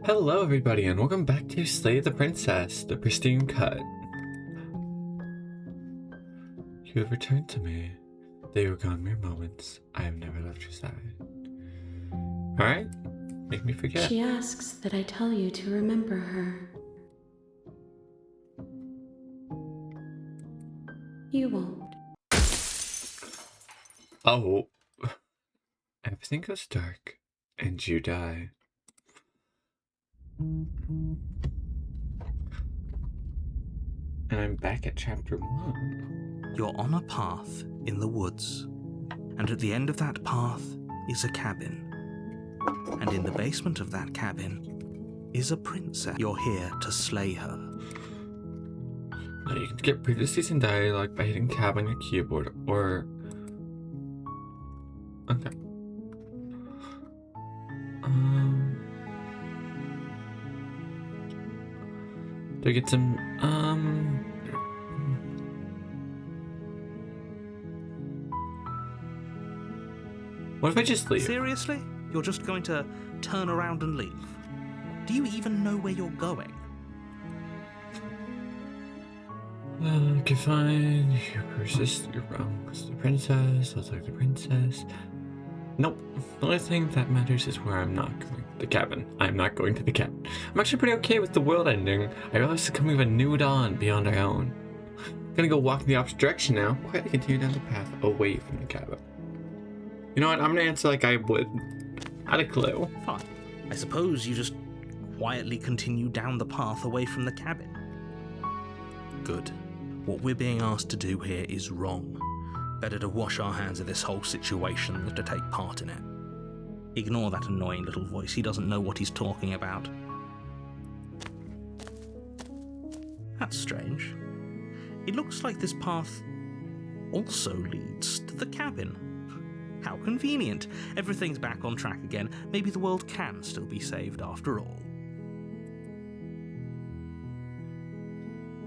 Hello everybody and welcome back to Slay the Princess, the pristine cut. You have returned to me. They were gone mere moments. I have never left your side. Alright, make me forget. She asks that I tell you to remember her. You won't. Oh. Everything goes dark and you die. And I'm back at chapter 1. You're on a path in the woods, and at the end of that path is a cabin. And in the basement of that cabin is a princess. You're here to slay her. Now you can get previous season dialogue by hitting tab on your keyboard, or... Okay. Do I get some, what if I just leave? Seriously? You're just going to turn around and leave? Do you even know where you're going? Okay, fine. You persist, you're wrong. It's the princess, I'll take the princess. Nope. The only thing that matters is where I'm not going. The cabin. I'm not going to the cabin. I'm actually pretty okay with the world ending. I realize the coming of a new dawn beyond our own. I'm gonna go walk in the opposite direction now. Quietly continue down the path away from the cabin. You know what? I'm gonna answer like I would. Not a clue. Fine. I suppose you just quietly continue down the path away from the cabin. Good. What we're being asked to do here is wrong. Better to wash our hands of this whole situation than to take part in it. Ignore that annoying little voice. He doesn't know what he's talking about. That's strange. It looks like this path also leads to the cabin. How convenient. Everything's back on track again. Maybe the world can still be saved after all.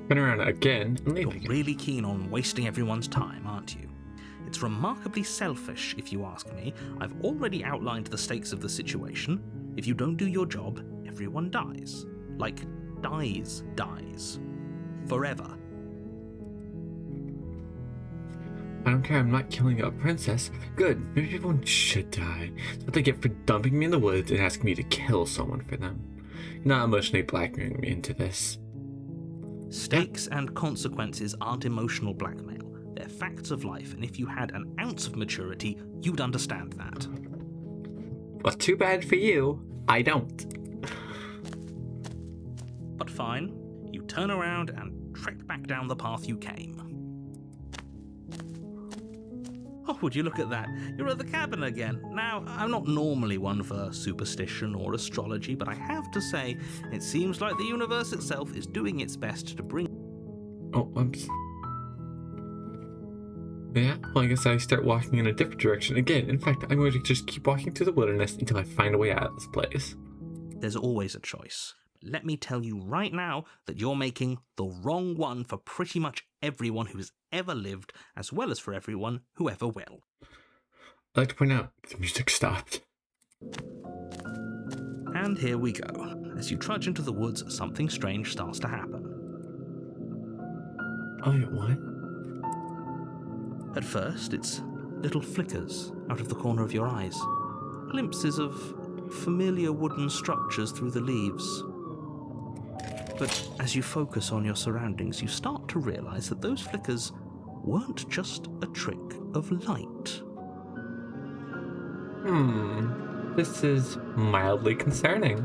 Turn around again and leave You're again. really keen on wasting everyone's time, aren't you? It's remarkably selfish, if you ask me. I've already outlined the stakes of the situation. If you don't do your job, everyone dies. Like, dies. Forever. I don't care, I'm not killing a princess. Good, maybe everyone should die. That's what they get for dumping me in the woods and asking me to kill someone for them. You're not emotionally blackmailing me into this. Stakes and consequences aren't emotional blackmail. They're facts of life, and if you had an ounce of maturity, you'd understand that. Well, too bad for you. I don't. But fine, you turn around and trek back down the path you came. Oh, would you look at that? You're at the cabin again. Now, I'm not normally one for superstition or astrology, but I have to say, it seems like the universe itself is doing its best to bring... Oh, whoops. Yeah, well, I guess I start walking in a different direction again. In fact, I'm going to just keep walking through the wilderness until I find a way out of this place. There's always a choice. Let me tell you right now that you're making the wrong one for pretty much everyone who's ever lived, as well as for everyone who ever will. I'd like to point out, the music stopped. And here we go. As you trudge into the woods, something strange starts to happen. Oh, what? At first, it's little flickers out of the corner of your eyes. Glimpses of familiar wooden structures through the leaves. But as you focus on your surroundings, you start to realize that those flickers weren't just a trick of light. This is mildly concerning.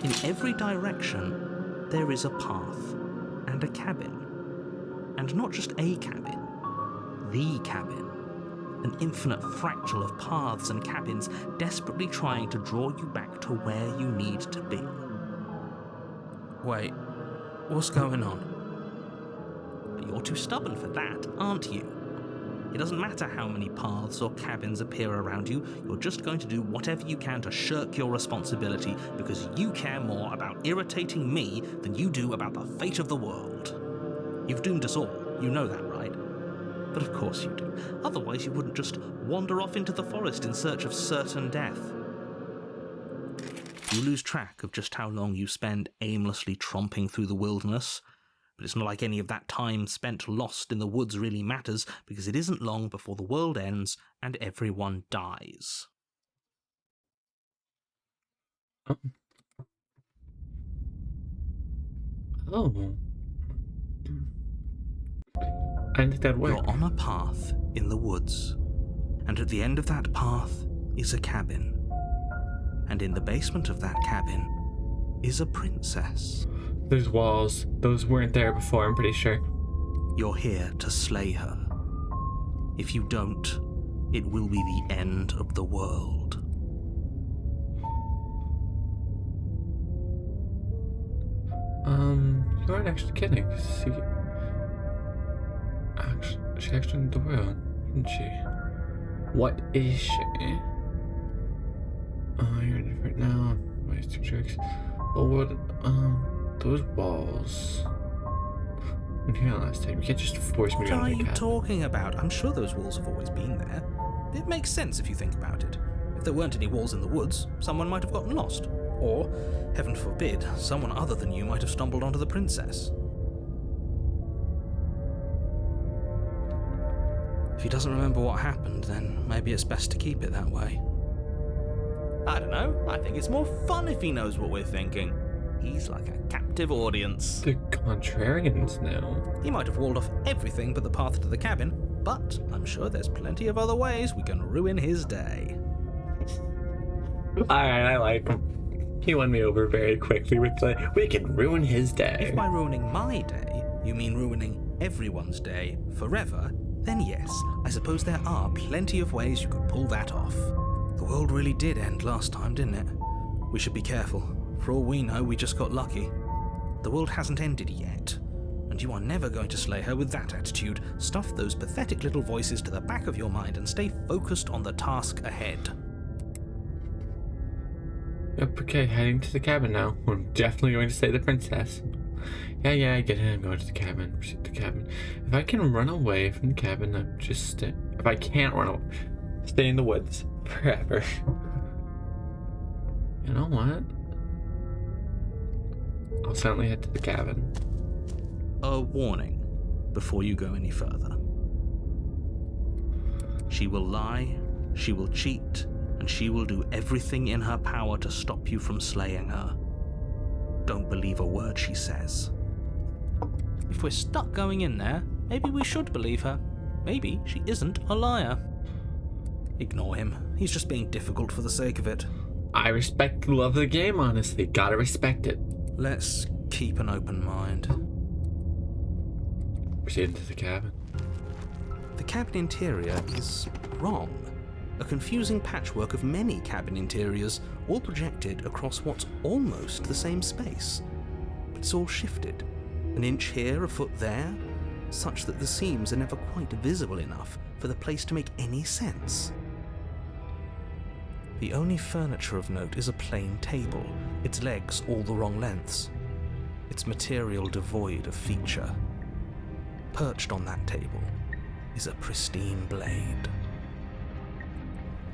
In every direction, there is a path and a cabin. And not just a cabin, the cabin. An infinite fractal of paths and cabins desperately trying to draw you back to where you need to be. Wait, what's going on? But you're too stubborn for that, aren't you? It doesn't matter how many paths or cabins appear around you, you're just going to do whatever you can to shirk your responsibility because you care more about irritating me than you do about the fate of the world. You've doomed us all, you know that, right? But of course you do. Otherwise you wouldn't just wander off into the forest in search of certain death. You lose track of just how long you spend aimlessly tromping through the wilderness, but it's not like any of that time spent lost in the woods really matters, because it isn't long before the world ends and everyone dies. Oh. I think that worked. You're on a path in the woods, and at the end of that path is a cabin. And in the basement of that cabin is a princess. There's walls. Those weren't there before, I'm pretty sure. You're here to slay her. If you don't, it will be the end of the world. You aren't actually kidding. She actually ended the world, didn't she? What is she? Oh, you're different now. My two tricks. But what, those walls. I'm here last time. You can't just force me What to go are to the you cabin. talking about? I'm sure those walls have always been there. It makes sense if you think about it. If there weren't any walls in the woods, someone might have gotten lost. Or, heaven forbid, someone other than you might have stumbled onto the princess. If he doesn't remember what happened, then maybe it's best to keep it that way. I don't know. I think it's more fun if he knows what we're thinking. He's like a captive audience. The contrarians now. He might have walled off everything but the path to the cabin, but I'm sure there's plenty of other ways we can ruin his day. Alright, I like him. He won me over very quickly with the, we can ruin his day. If by ruining my day, you mean ruining everyone's day forever, then yes, I suppose there are plenty of ways you could pull that off. The world really did end last time, didn't it? We should be careful. For all we know, we just got lucky. The world hasn't ended yet, and you are never going to slay her with that attitude. Stuff those pathetic little voices to the back of your mind and stay focused on the task ahead. Yep, okay, heading to the cabin now. We're definitely going to slay the princess. Yeah, I get it. I'm going to the cabin. Proceed to the cabin. If I can run away from the cabin, I'm just stay. If I can't run away, stay in the woods forever. You know what? I'll silently head to the cabin. A warning before you go any further. She will lie, she will cheat, and she will do everything in her power to stop you from slaying her. Don't believe a word she says. If we're stuck going in there, maybe we should believe her. Maybe she isn't a liar. Ignore him. He's just being difficult for the sake of it. I respect the love of the game, honestly. Gotta respect it. Let's keep an open mind. Proceed into the cabin. The cabin interior is wrong. A confusing patchwork of many cabin interiors, all projected across what's almost the same space. But it's all shifted. An inch here, a foot there, such that the seams are never quite visible enough for the place to make any sense. The only furniture of note is a plain table, its legs all the wrong lengths, its material devoid of feature. Perched on that table is a pristine blade.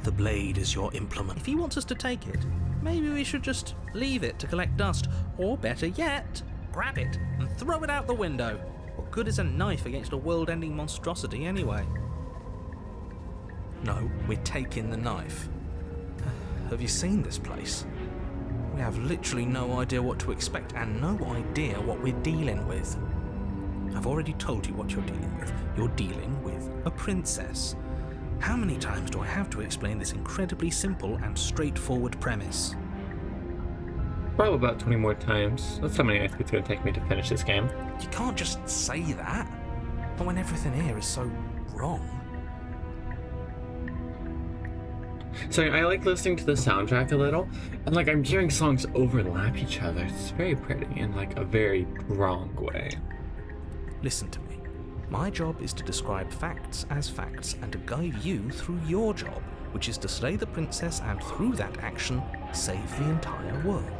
The blade is your implement. If he wants us to take it, maybe we should just leave it to collect dust, or better yet, grab it and throw it out the window. What good is a knife against a world-ending monstrosity anyway? No, we're taking the knife. Have you seen this place? We have literally no idea what to expect and no idea what we're dealing with. I've already told you what you're dealing with. You're dealing with a princess. How many times do I have to explain this incredibly simple and straightforward premise? Probably about 20 more times. That's how many nights it's going to take me to finish this game. You can't just say that. But when everything here is so wrong. So I like listening to the soundtrack a little, and like I'm hearing songs overlap each other. It's very pretty in like a very wrong way. Listen to me. My job is to describe facts as facts and to guide you through your job, which is to slay the princess and through that action, save the entire world.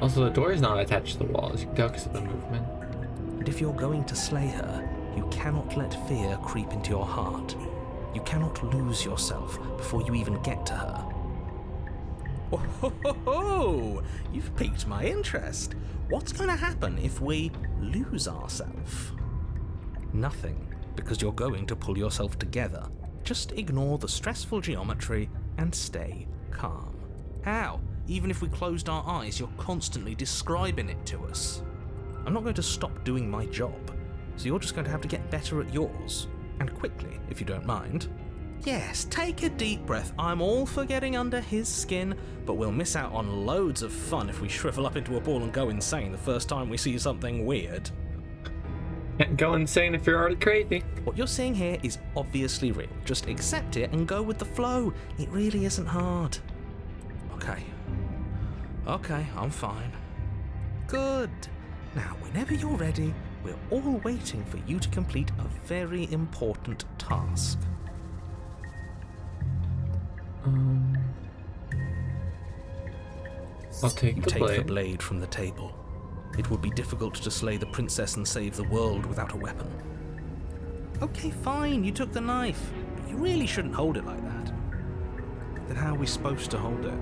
Also, the door is not attached to the walls. You can tell because of the movement. And if you're going to slay her, you cannot let fear creep into your heart. You cannot lose yourself before you even get to her. Oh, you've piqued my interest. What's going to happen if we lose ourselves? Nothing, because you're going to pull yourself together. Just ignore the stressful geometry and stay calm. How? Even if we closed our eyes, you're constantly describing it to us. I'm not going to stop doing my job, so you're just going to have to get better at yours. And quickly, if you don't mind. Yes, take a deep breath. I'm all for getting under his skin, but we'll miss out on loads of fun if we shrivel up into a ball and go insane the first time we see something weird. Can't go insane if you're already crazy. What you're seeing here is obviously real. Just accept it and go with the flow. It really isn't hard. Okay, I'm fine. Good. Now, whenever you're ready, we're all waiting for you to complete a very important task. I'll take the blade from the table. It would be difficult to slay the princess and save the world without a weapon. Okay, fine, you took the knife, but you really shouldn't hold it like that. Then how are we supposed to hold it?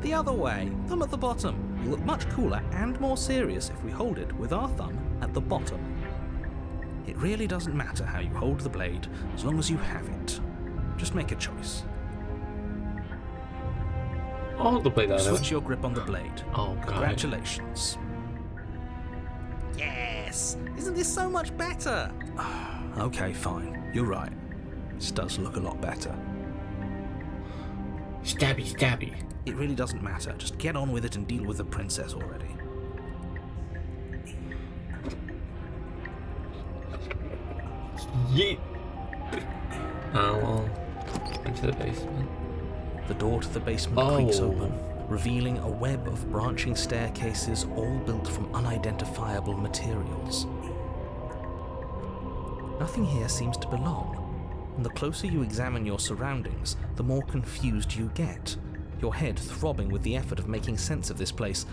The other way, thumb at the bottom. You look much cooler and more serious if we hold it with our thumb at the bottom. It really doesn't matter how you hold the blade, as long as you have it. Just make a choice. I'll hold the blade out. Switch your grip on the blade. Oh, God. Congratulations. Yes! Isn't this so much better? Okay, fine. You're right. This does look a lot better. Stabby, stabby. It really doesn't matter. Just get on with it and deal with the princess already. Yeet. Oh, well. Into the basement. The door to the basement creaks open, revealing a web of branching staircases all built from unidentifiable materials. Nothing here seems to belong, and the closer you examine your surroundings, the more confused you get, your head throbbing with the effort of making sense of this place.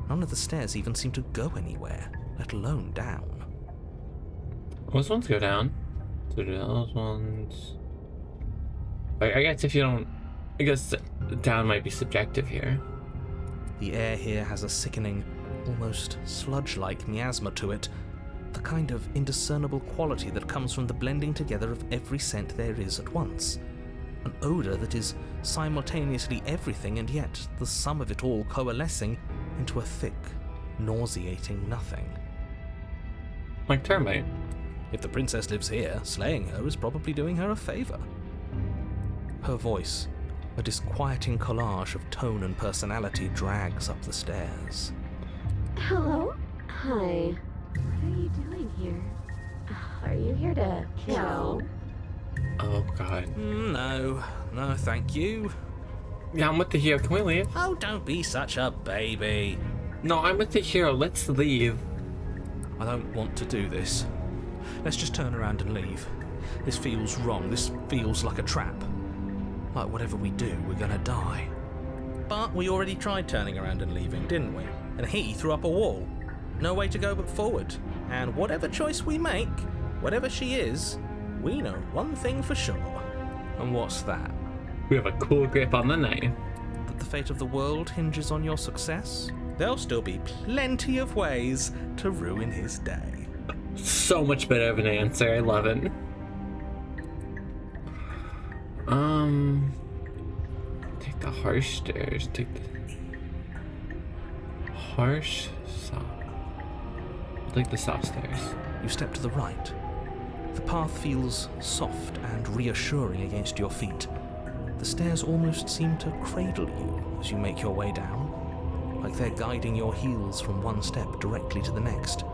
None of the stairs even seem to go anywhere, let alone down. Those ones go down. So do those ones... I guess if you don't... I guess down might be subjective here. The air here has a sickening, almost sludge-like miasma to it, the kind of indiscernible quality that comes from the blending together of every scent there is at once. An odour that is simultaneously everything and yet the sum of it all coalescing into a thick, nauseating nothing. Like termite. If the princess lives here, slaying her is probably doing her a favour. Her voice, a disquieting collage of tone and personality, drags up the stairs. Hello? Hi. What are you doing here? Are you here to kill? Oh, God. No, thank you. Yeah, I'm with the hero. Can we leave? Oh, don't be such a baby. No, I'm with the hero. Let's leave. I don't want to do this. Let's just turn around and leave. This feels wrong. This feels like a trap. Like whatever we do, we're gonna die. But we already tried turning around and leaving, didn't we? And he threw up a wall. No way to go but forward. And whatever choice we make, whatever she is, we know one thing for sure. And what's that? We have a cool grip on the knife. That the fate of the world hinges on your success? There'll still be plenty of ways to ruin his day. So much better of an answer. I love it. Take the harsh stairs. Take the harsh, soft. Take the soft stairs. You step to the right. The path feels soft and reassuring against your feet. The stairs almost seem to cradle you as you make your way down, like they're guiding your heels from one step directly to the next.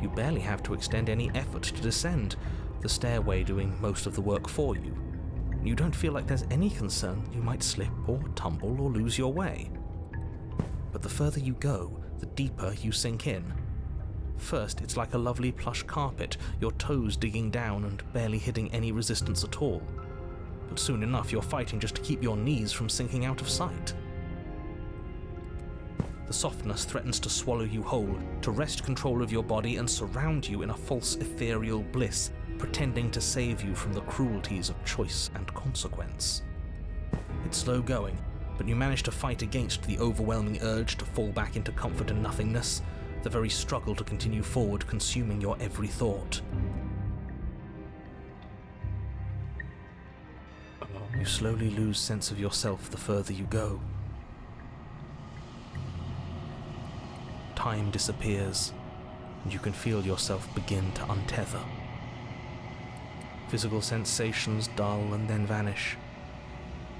You barely have to extend any effort to descend, the stairway doing most of the work for you. You don't feel like there's any concern you might slip or tumble or lose your way. But the further you go, the deeper you sink in. First, it's like a lovely plush carpet, your toes digging down and barely hitting any resistance at all. But soon enough, you're fighting just to keep your knees from sinking out of sight. The softness threatens to swallow you whole, to wrest control of your body and surround you in a false ethereal bliss, pretending to save you from the cruelties of choice and consequence. It's slow going, but you manage to fight against the overwhelming urge to fall back into comfort and nothingness, the very struggle to continue forward consuming your every thought. You slowly lose sense of yourself the further you go. Time disappears, and you can feel yourself begin to untether. Physical sensations dull and then vanish,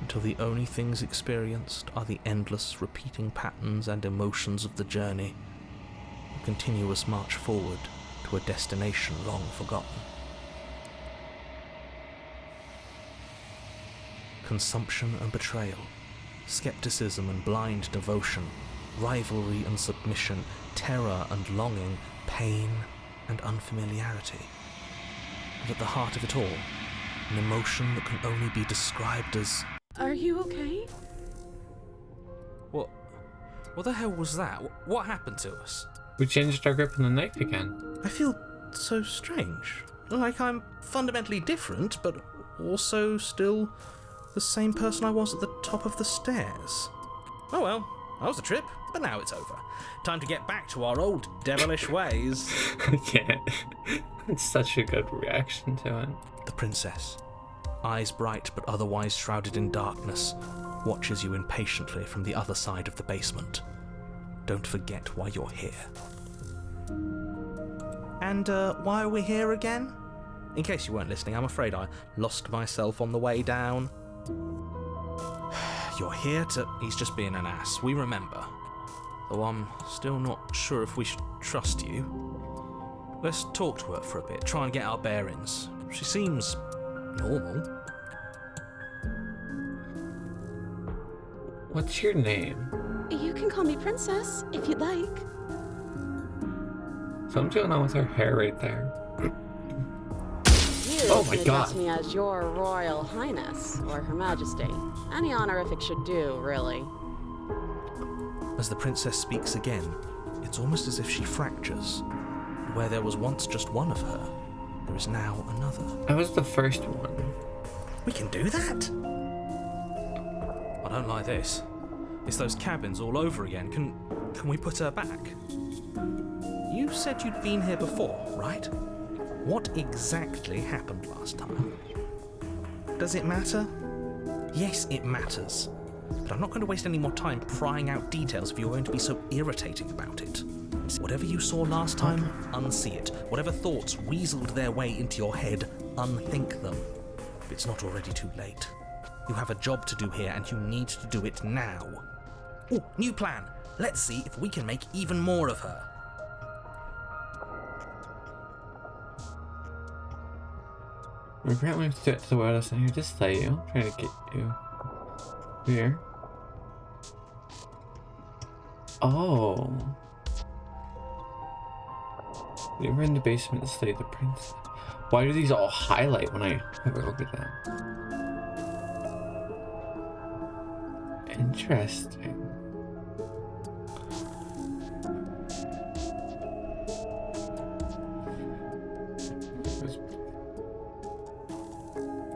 until the only things experienced are the endless repeating patterns and emotions of the journey, a continuous march forward to a destination long forgotten. Consumption and betrayal, skepticism and blind devotion, rivalry and submission, terror and longing, pain and unfamiliarity. And at the heart of it all, an emotion that can only be described as... Are you okay? What the hell was that? What happened to us? We changed our grip on the knife again. I feel so strange. Like I'm fundamentally different, but also still the same person I was at the top of the stairs. Oh well, that was a trip, but now it's over. Time to get back to our old devilish ways. Yeah, it's such a good reaction to it. The princess, eyes bright but otherwise shrouded in darkness, watches you impatiently from the other side of the basement. Don't forget why you're here. And why are we here again? In case you weren't listening, I'm afraid I lost myself on the way down. You're here to... He's just being an ass, we remember. Though I'm still not sure if we should trust you. Let's talk to her for a bit, try and get our bearings. She seems... normal. What's your name? You can call me Princess, if you'd like. Something's going on with her hair right there. You Oh my can God. address me as Your Royal Highness, or Her Majesty. Any honorific should do, really. As the princess speaks again, it's almost as if she fractures. Where there was once just one of her, there is now another. I was the first one. We can do that? I don't like this. It's those cabins all over again. Can we put her back? You said you'd been here before, right? What exactly happened last time? Does it matter? Yes, it matters. But I'm not going to waste any more time prying out details if you're going to be so irritating about it. Whatever you saw last time, unsee it. Whatever thoughts weaseled their way into your head, unthink them. If it's not already too late. You have a job to do here and you need to do it now. Oh, new plan. Let's see if we can make even more of her. Apparently, to the world listening here, just say you. I'm trying to get you here. Oh. We were in the basement to study the princess. Why do these all highlight when I hover over them? Interesting.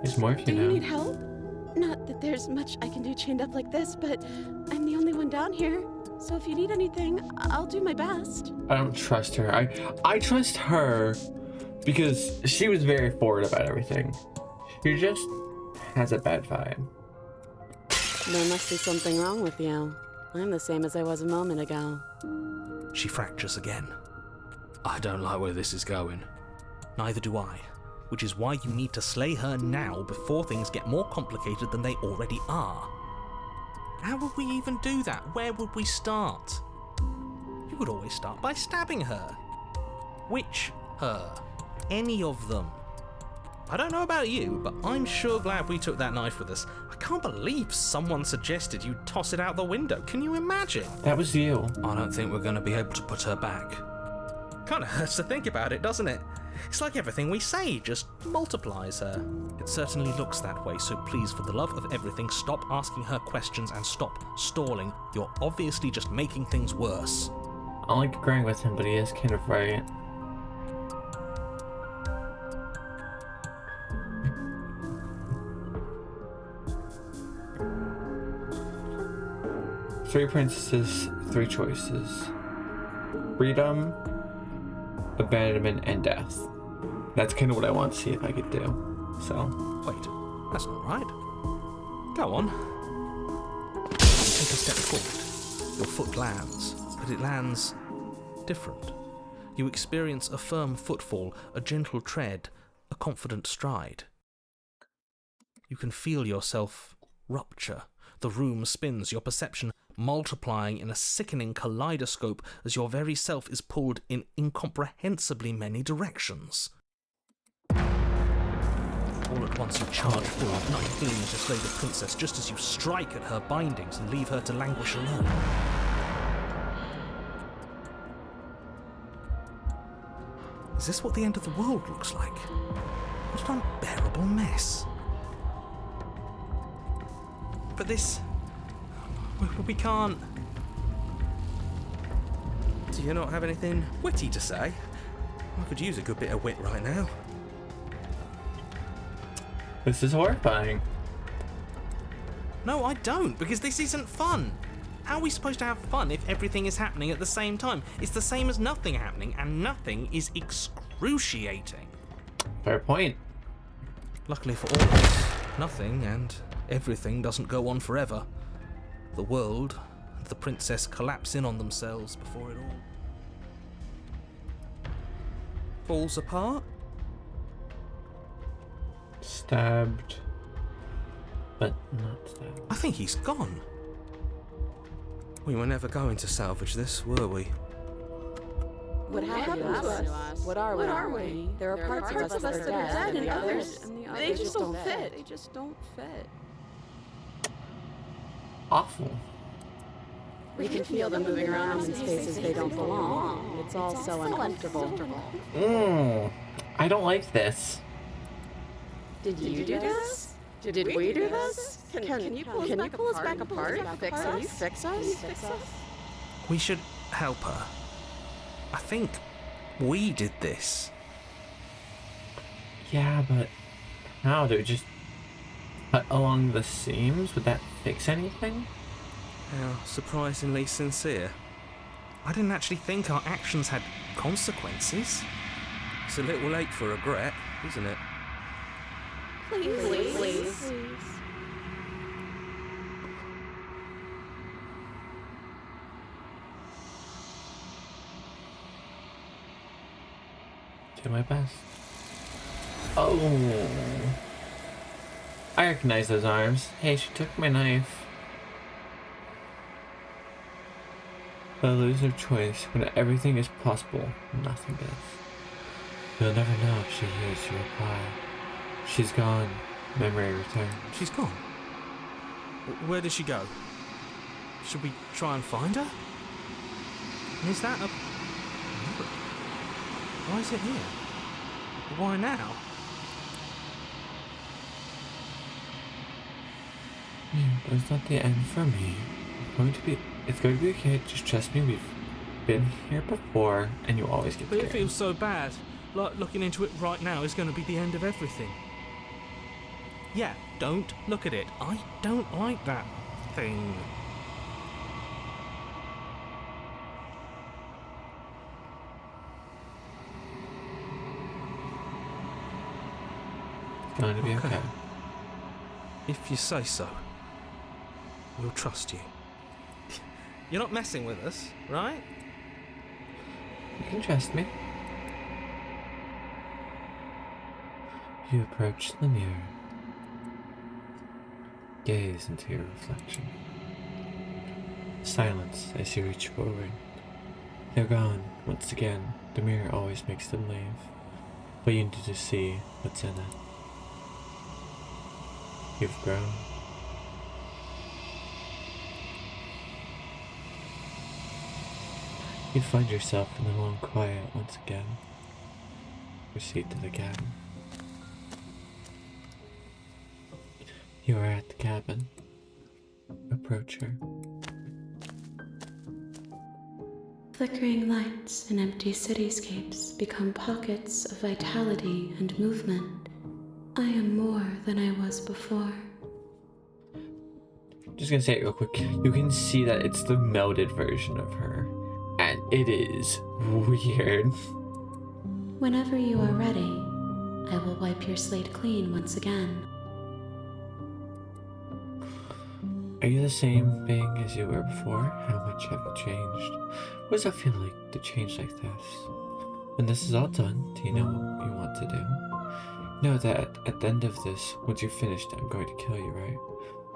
There's more if Do you you know. need help? Not that there's much I can do chained up like this, but I'm the only one down here. So if you need anything, I'll do my best. I don't trust her. I trust her because she was very forward about everything. She just has a bad vibe. There must be something wrong with you. I'm the same as I was a moment ago. She fractures again. I don't like where this is going. Neither do I. Which is why you need to slay her now before things get more complicated than they already are. How would we even do that? Where would we start? You would always start by stabbing her. Which her? Any of them. I don't know about you, but I'm sure glad we took that knife with us. I can't believe someone suggested you toss it out the window. Can you imagine? That was you. I don't think we're going to be able to put her back. Kind of hurts to think about it, doesn't it? It's like everything we say just multiplies her. It certainly looks that way, so please, for the love of everything, stop asking her questions and stop stalling. You're obviously just making things worse. I don't like agreeing with him, but he is kind of right. 3 princesses, 3 choices. Freedom, abandonment, and death. That's kind of what I want to see if I could do. So. Wait, that's not right. Go on. Take a step forward. Your foot lands, but it lands different. You experience a firm footfall, a gentle tread, a confident stride. You can feel yourself rupture. The room spins, your perception multiplying in a sickening kaleidoscope as your very self is pulled in incomprehensibly many directions. All at once you charge forward, not feeling to slay the princess just as you strike at her bindings and leave her to languish alone. Is this what the end of the world looks like? What an unbearable mess. But this... we can't... Do you not have anything witty to say? I could use a good bit of wit right now. This is horrifying. No, I don't, because this isn't fun. How are we supposed to have fun if everything is happening at the same time? It's the same as nothing happening, and nothing is excruciating. Fair point. Luckily for all of us, nothing and everything doesn't go on forever. The world and the princess collapse in on themselves before it all falls apart. Stabbed, but not stabbed. I think he's gone. We were never going to salvage this, were we? What happened to us? What are we? There are parts of us that are dead, and others, they just don't fit. They just don't fit. Awful. We can feel them moving around in spaces they don't belong. It's all so uncomfortable. I don't like this. Did you do this? Did we do this? Can you pull us back apart? Can you fix us? We should help her. I think we did this. Yeah, but how? Do we just cut along the seams? Would that fix anything? How surprisingly sincere. I didn't actually think our actions had consequences. It's a little late for regret, isn't it? Please. Do my best. Oh. I recognize those arms. Hey, she took my knife. The loser choice, when everything is possible, nothing is. You'll never know if she hears your reply. She's gone. Memory returns. She's gone. Where did she go? Should we try and find her? Is that a... Why is it here? Why now? But it's not the end for me. It's going to be okay. Just trust me. We've been here before, and you always get But scared. it feels so bad. Like looking into it right now is going to be the end of everything. Yeah, don't look at it. I don't like that thing. It's going to be okay. If you say so, we'll trust you. You're not messing with us, right? You can trust me. You approach the mirror. Gaze into your reflection. Silence as you reach forward. They're gone. Once again, the mirror always makes them leave. But you need to see what's in it. You've grown. You find yourself in the long quiet once again. Proceed to the cabin. You are at the cabin. Approach her. Flickering lights and empty cityscapes become pockets of vitality and movement. I am more than I was before. Just gonna say it real quick. You can see that it's the melded version of her. And it is weird. Whenever you are ready, I will wipe your slate clean once again. Are you the same being as you were before? How much have you changed? What does it feel like to change like this? When this is all done, do you know what you want to do? Know that at the end of this, once you're finished, I'm going to kill you, right?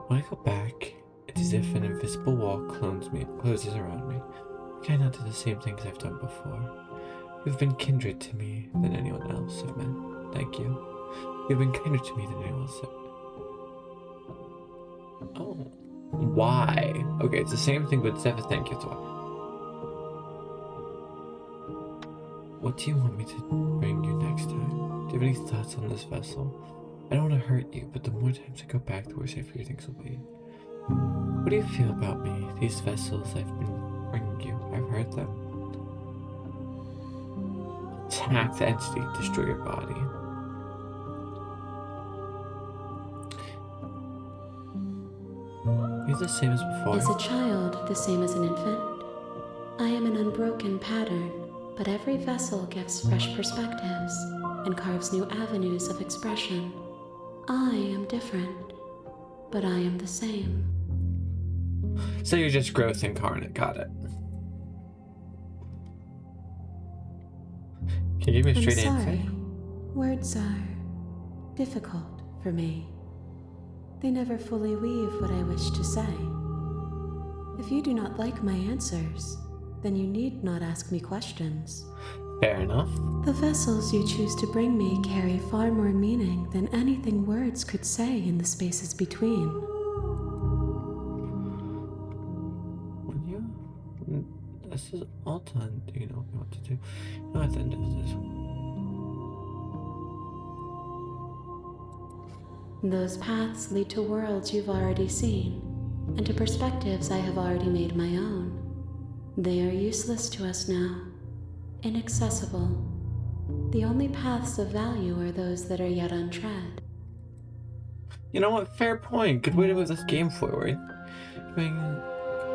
When I go back, it's as if an invisible wall closes around me. I cannot do the same things I've done before. You've been kindred to me than anyone else I've met. Thank you. You've been kinder to me than anyone else I've met. Oh. Why? Okay, it's the same thing, but instead of a thank you, it's why. What do you want me to bring you next time? Do you have any thoughts on this vessel? I don't want to hurt you, but the more times I go back, the worse I fear things will be. What do you feel about me? These vessels I've been bringing you, I've heard them. Attack the entity, destroy your body. Are you the same as before? Is a child the same as an infant? I am an unbroken pattern, but every vessel gives fresh perspectives and carves new avenues of expression. I am different, but I am the same. So you're just growth incarnate, got it. Can you give me a straight I'm answer? sorry. Words are difficult for me. They never fully weave what I wish to say. If you do not like my answers, then you need not ask me questions. Fair enough. The vessels you choose to bring me carry far more meaning than anything words could say in the spaces between. When this is all done, do you know what to do? No, at the end of this. Those paths lead to worlds you've already seen, and to perspectives I have already made my own. They are useless to us now, inaccessible. The only paths of value are those that are yet untread. You know what? Fair point. Good way to move this game forward. Being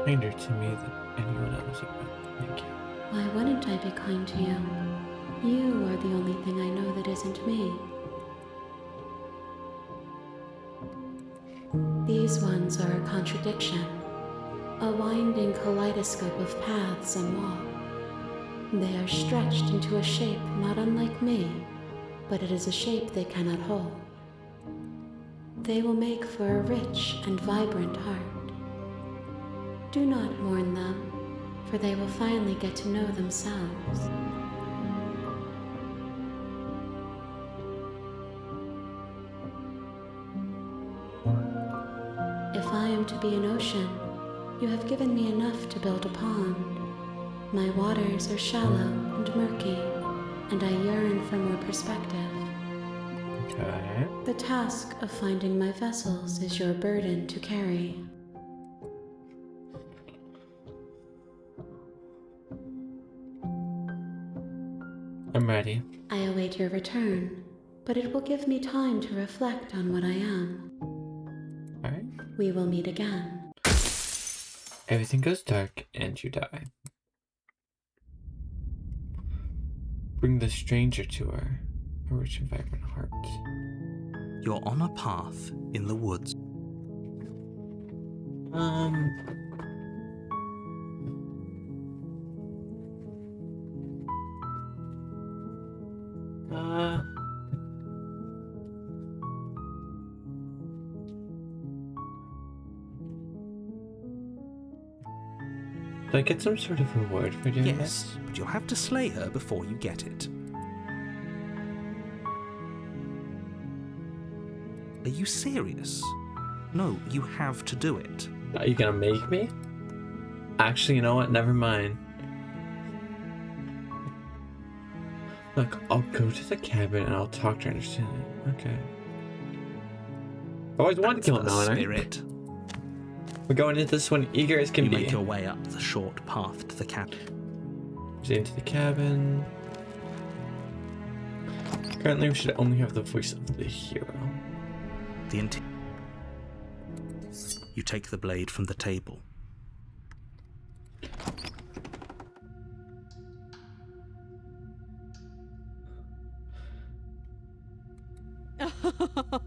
kinder to me than anyone else. Thank you. Why wouldn't I be kind to you? You are the only thing I know that isn't me. These ones are a contradiction, a winding kaleidoscope of paths and walk. They are stretched into a shape not unlike me, but it is a shape they cannot hold. They will make for a rich and vibrant heart. Do not mourn them, for they will finally get to know themselves. If I am to be an ocean, you have given me enough to build a pond. My waters are shallow and murky, and I yearn for more perspective. Okay. The task of finding my vessels is your burden to carry. I'm ready. I await your return, but it will give me time to reflect on what I am. Alright. We will meet again. Everything goes dark and you die. Bring the stranger to her, a rich and vibrant heart. You're on a path in the woods. Do I get some sort of reward for doing Yes, this? but you'll have to slay her before you get it. Are you serious? No, you have to do it. Are you gonna make me? Actually, you know what? Never mind. Look, I'll go to the cabin and I'll talk to her and understand it. Okay. I always wanted to kill him, That's the Eleanor. spirit. We're going into this one eager as can You be. make your way up the short path to the cabin. Into the cabin. Currently, we should only have the voice of the hero. You take the blade from the table.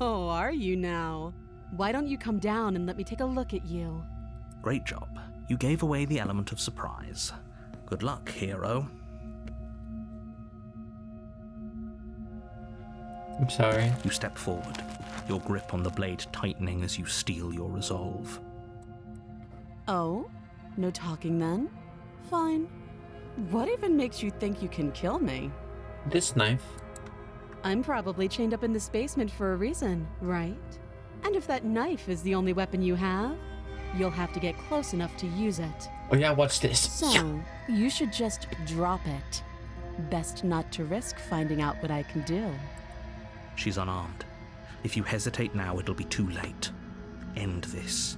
Oh, are you now? Why don't you come down and let me take a look at you? Great job. You gave away the element of surprise. Good luck, hero. I'm sorry. You step forward, your grip on the blade tightening as you steel your resolve. Oh? No talking then? Fine. What even makes you think you can kill me? This knife. I'm probably chained up in this basement for a reason, right? And if that knife is the only weapon you have, you'll have to get close enough to use it. Oh yeah, watch this. So, Yeah. you should just drop it. Best not to risk finding out what I can do. She's unarmed. If you hesitate now, it'll be too late. End this.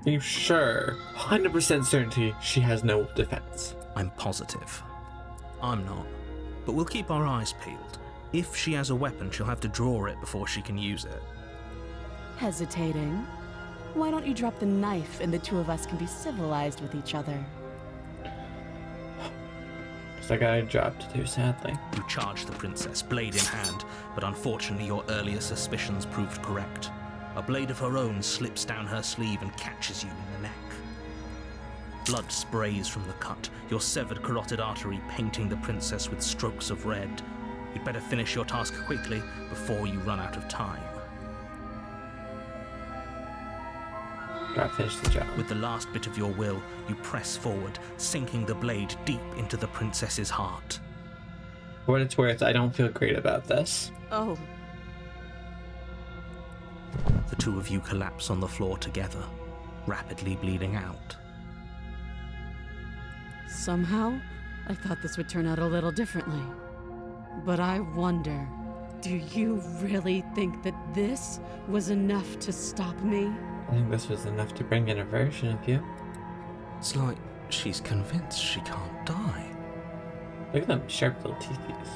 Are you sure? 100% certainty she has no defense. I'm positive. I'm not. But we'll keep our eyes peeled. If she has a weapon, she'll have to draw it before she can use it. Hesitating? Why don't you drop the knife and the two of us can be civilized with each other? It's like I dropped too, sadly. You charge the princess, blade in hand, but unfortunately your earlier suspicions proved correct. A blade of her own slips down her sleeve and catches you in the neck. Blood sprays from the cut, your severed carotid artery painting the princess with strokes of red. You'd better finish your task quickly before you run out of time. Gotta finish the job. With the last bit of your will, you press forward, sinking the blade deep into the princess's heart. For what it's worth, I don't feel great about this. Oh, The two of you collapse on the floor together, rapidly bleeding out. somehow, I thought this would turn out a little differently. But I wonder, do you really think that this was enough to stop me? I think this was enough to bring in a version of you. It's like she's convinced she can't die. Look at them sharp little teethies.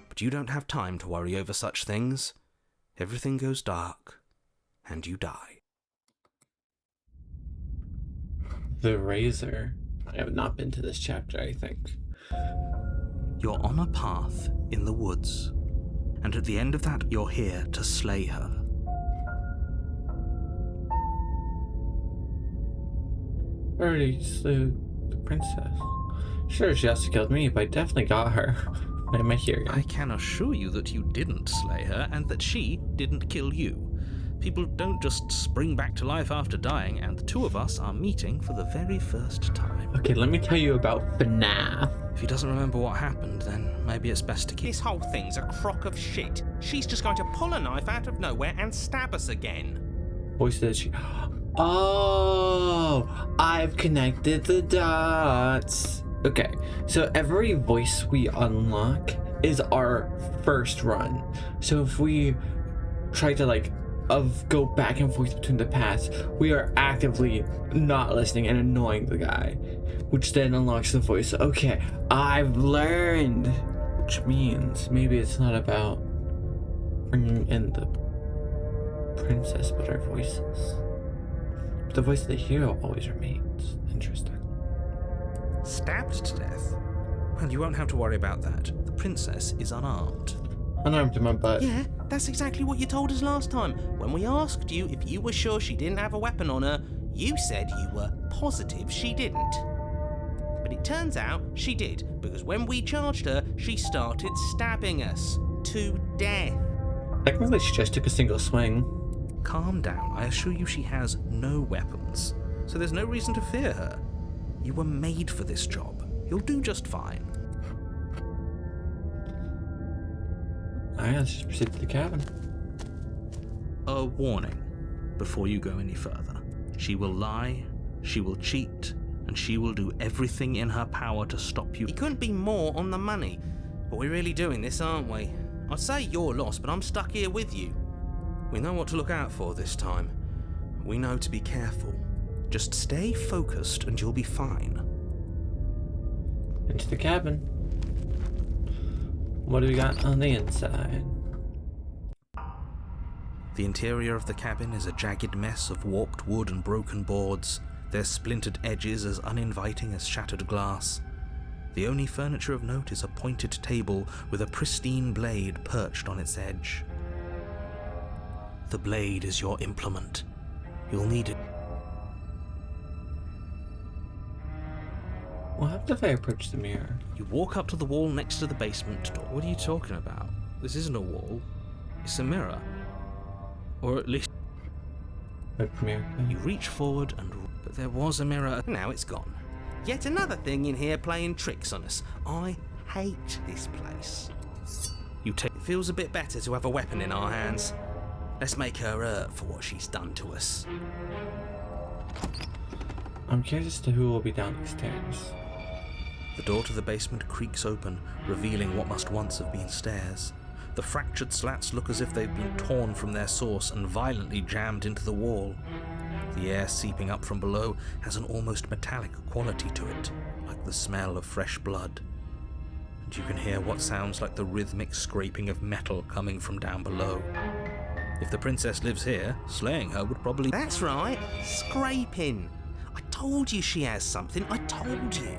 But you don't have time to worry over such things. Everything goes dark, and you die. The Razor. I have not been to this chapter, I think. You're on a path in the woods, and at the end of that, you're here to slay her. I already slew the princess. Sure, she also killed me, but I definitely got her. Why am I here? I can assure you that you didn't slay her, and that she didn't kill you. People don't just spring back to life after dying, and the two of us are meeting for the very first time. Okay, let me tell you about FNAF. If he doesn't remember what happened, then maybe it's best to keep... This whole thing's a crock of shit. She's just going to pull a knife out of nowhere and stab us again. Voice that she... Oh, I've connected the dots. Okay, so every voice we unlock is our first run. So if we try to go back and forth between the paths, we are actively not listening and annoying the guy, which then unlocks the voice. Okay, I've learned, which means maybe it's not about bringing in the princess, but our voices. But the voice of the hero always remains. Interesting. Stabbed to death? Well, you won't have to worry about that. The princess is unarmed. Unarmed in my butt. Yeah, that's exactly what you told us last time. When we asked you if you were sure she didn't have a weapon on her, you said you were positive she didn't. But it turns out she did, because when we charged her, she started stabbing us to death. Technically, she just took a single swing. Calm down. I assure you she has no weapons, so there's no reason to fear her. You were made for this job. You'll do just fine. Alright, let's just proceed to the cabin. A warning before you go any further. She will lie, she will cheat, and she will do everything in her power to stop you. He couldn't be more on the money. But we're really doing this, aren't we? I'd say you're lost, but I'm stuck here with you. We know what to look out for this time. We know to be careful. Just stay focused and you'll be fine. Into the cabin. What do we got on the inside? The interior of the cabin is a jagged mess of warped wood and broken boards, their splintered edges as uninviting as shattered glass. The only furniture of note is a pointed table with a pristine blade perched on its edge. The blade is your implement. You'll need it. What happens if I approach the mirror? You walk up to the wall next to the basement door. What are you talking about? This isn't a wall. It's a mirror. Or at least Red Premiere. You reach forward and... but there was a mirror. Now it's gone. Yet another thing in here playing tricks on us. I hate this place. You take... It feels a bit better to have a weapon in our hands. Let's make her hurt for what she's done to us. I'm curious as to who will be down the stairs. The door to the basement creaks open, revealing what must once have been stairs. The fractured slats look as if they've been torn from their source and violently jammed into the wall. The air seeping up from below has an almost metallic quality to it, like the smell of fresh blood. And you can hear what sounds like the rhythmic scraping of metal coming from down below. If the princess lives here, slaying her would probably... That's right, scraping. I told you she has something, I told you.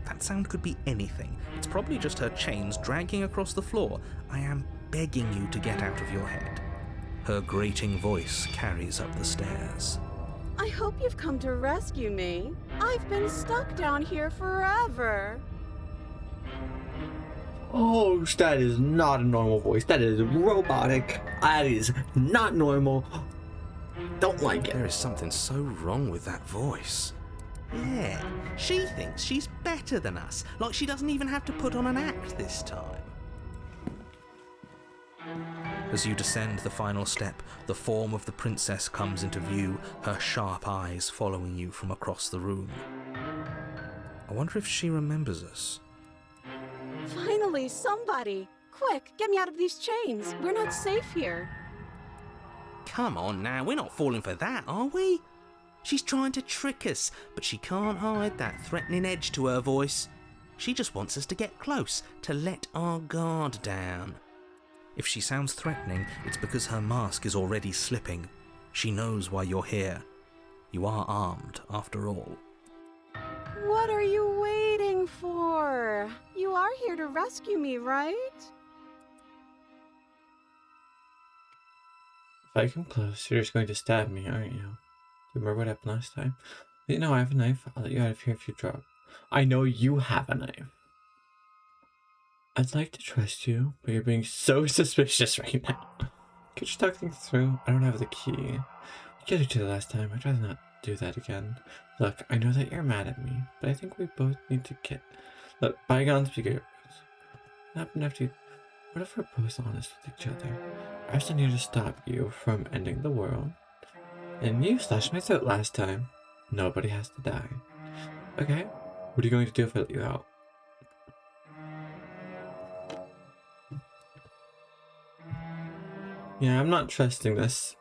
That sound could be anything. It's probably just her chains dragging across the floor. I am begging you to get out of your head. Her grating voice carries up the stairs. I hope you've come to rescue me. I've been stuck down here forever. Oh, that is not a normal voice. That is robotic. That is not normal. Don't like it. There is something so wrong with that voice. Yeah, she thinks she's better than us, like she doesn't even have to put on an act this time. As you descend the final step, the form of the princess comes into view, her sharp eyes following you from across the room. I wonder if she remembers us. Finally, somebody! Quick, get me out of these chains. We're not safe here. Come on now, we're not falling for that, are we? She's trying to trick us, but she can't hide that threatening edge to her voice. She just wants us to get close, to let our guard down. If she sounds threatening, it's because her mask is already slipping. She knows why you're here. You are armed, after all. What are you waiting for? You are here to rescue me, right? If I come close, you're just going to stab me, aren't you? Do you remember what happened last time? You know I have a knife. I'll let you out of here if you drop. I know you have a knife. I'd like to trust you, but you're being so suspicious right now. Could you talk things through? I don't have the key. We killed each other last time. I'd rather not do that again. Look, I know that you're mad at me, but I think we both need to get... Look, bygones be good. What happened after you... What if we're both honest with each other? I was here to stop you from ending the world. And you slashed my throat last time. Nobody has to die. Okay, what are you going to do if I let you out? Yeah, I'm not trusting this.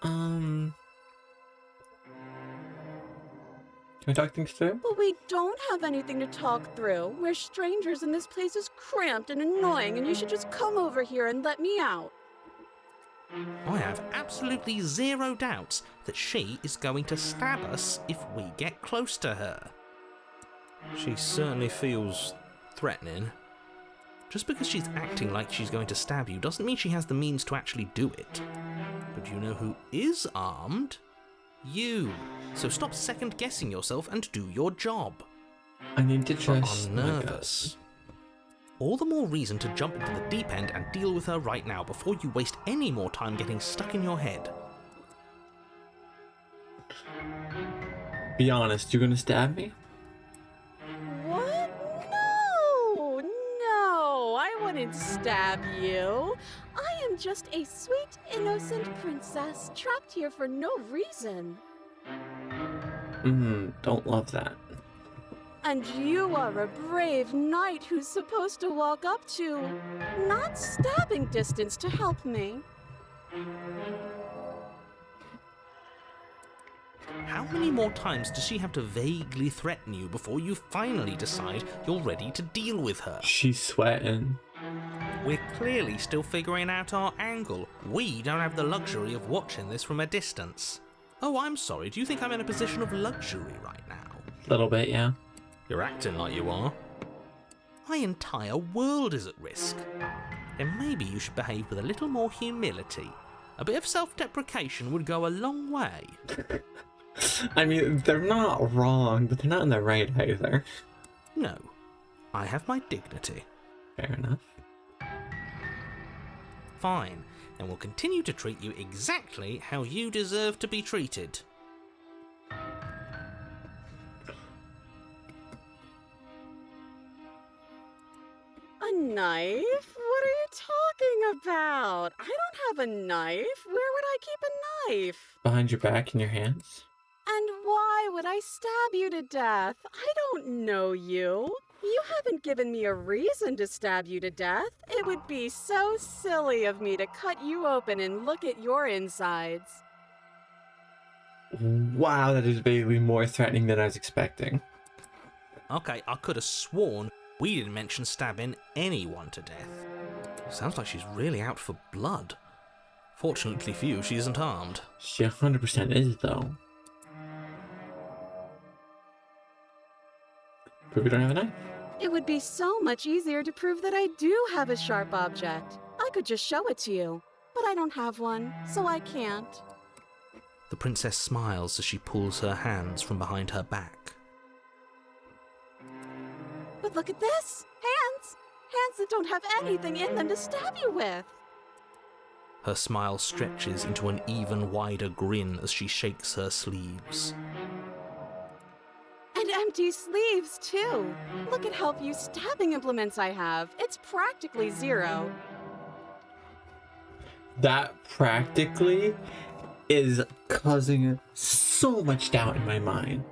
Can we talk things through? But we don't have anything to talk through. We're strangers and this place is cramped and annoying and you should just come over here and let me out. I have absolutely zero doubts that she is going to stab us if we get close to her. She certainly feels threatening. Just because she's acting like she's going to stab you doesn't mean she has the means to actually do it. But you know who is armed? You. So stop second-guessing yourself and do your job. I need to trust I'm my nervous. All the more reason to jump into the deep end and deal with her right now before you waste any more time getting stuck in your head. Be honest, you're gonna stab me? What? No, I wouldn't stab you. I am just a sweet, innocent princess trapped here for no reason. Don't love that. And you are a brave knight who's supposed to walk up to, not stabbing distance to help me. How many more times does she have to vaguely threaten you before you finally decide you're ready to deal with her? She's sweating. We're clearly still figuring out our angle. We don't have the luxury of watching this from a distance. Oh, I'm sorry, do you think I'm in a position of luxury right now? A little bit, yeah. You're acting like you are. My entire world is at risk. Then maybe you should behave with a little more humility. A bit of self-deprecation would go a long way. I mean, they're not wrong, but they're not in the right either. No, I have my dignity. Fair enough. Fine, then we'll continue to treat you exactly how you deserve to be treated. A knife? What are you talking about? I don't have a knife. Where would I keep a knife? Behind your back and your hands? And why would I stab you to death? I don't know you. You haven't given me a reason to stab you to death. It would be so silly of me to cut you open and look at your insides. Wow, that is vaguely more threatening than I was expecting. Okay, I could have sworn we didn't mention stabbing anyone to death. Sounds like she's really out for blood. Fortunately for you, she isn't armed. She 100% is, though. Prove you don't have a knife? It would be so much easier to prove that I do have a sharp object. I could just show it to you, but I don't have one, so I can't. The princess smiles as she pulls her hands from behind her back. But look at this! Hands! Hands that don't have anything in them to stab you with! Her smile stretches into an even wider grin as she shakes her sleeves. And empty sleeves, too! Look at how few stabbing implements I have. It's practically zero. That practically is causing so much doubt in my mind.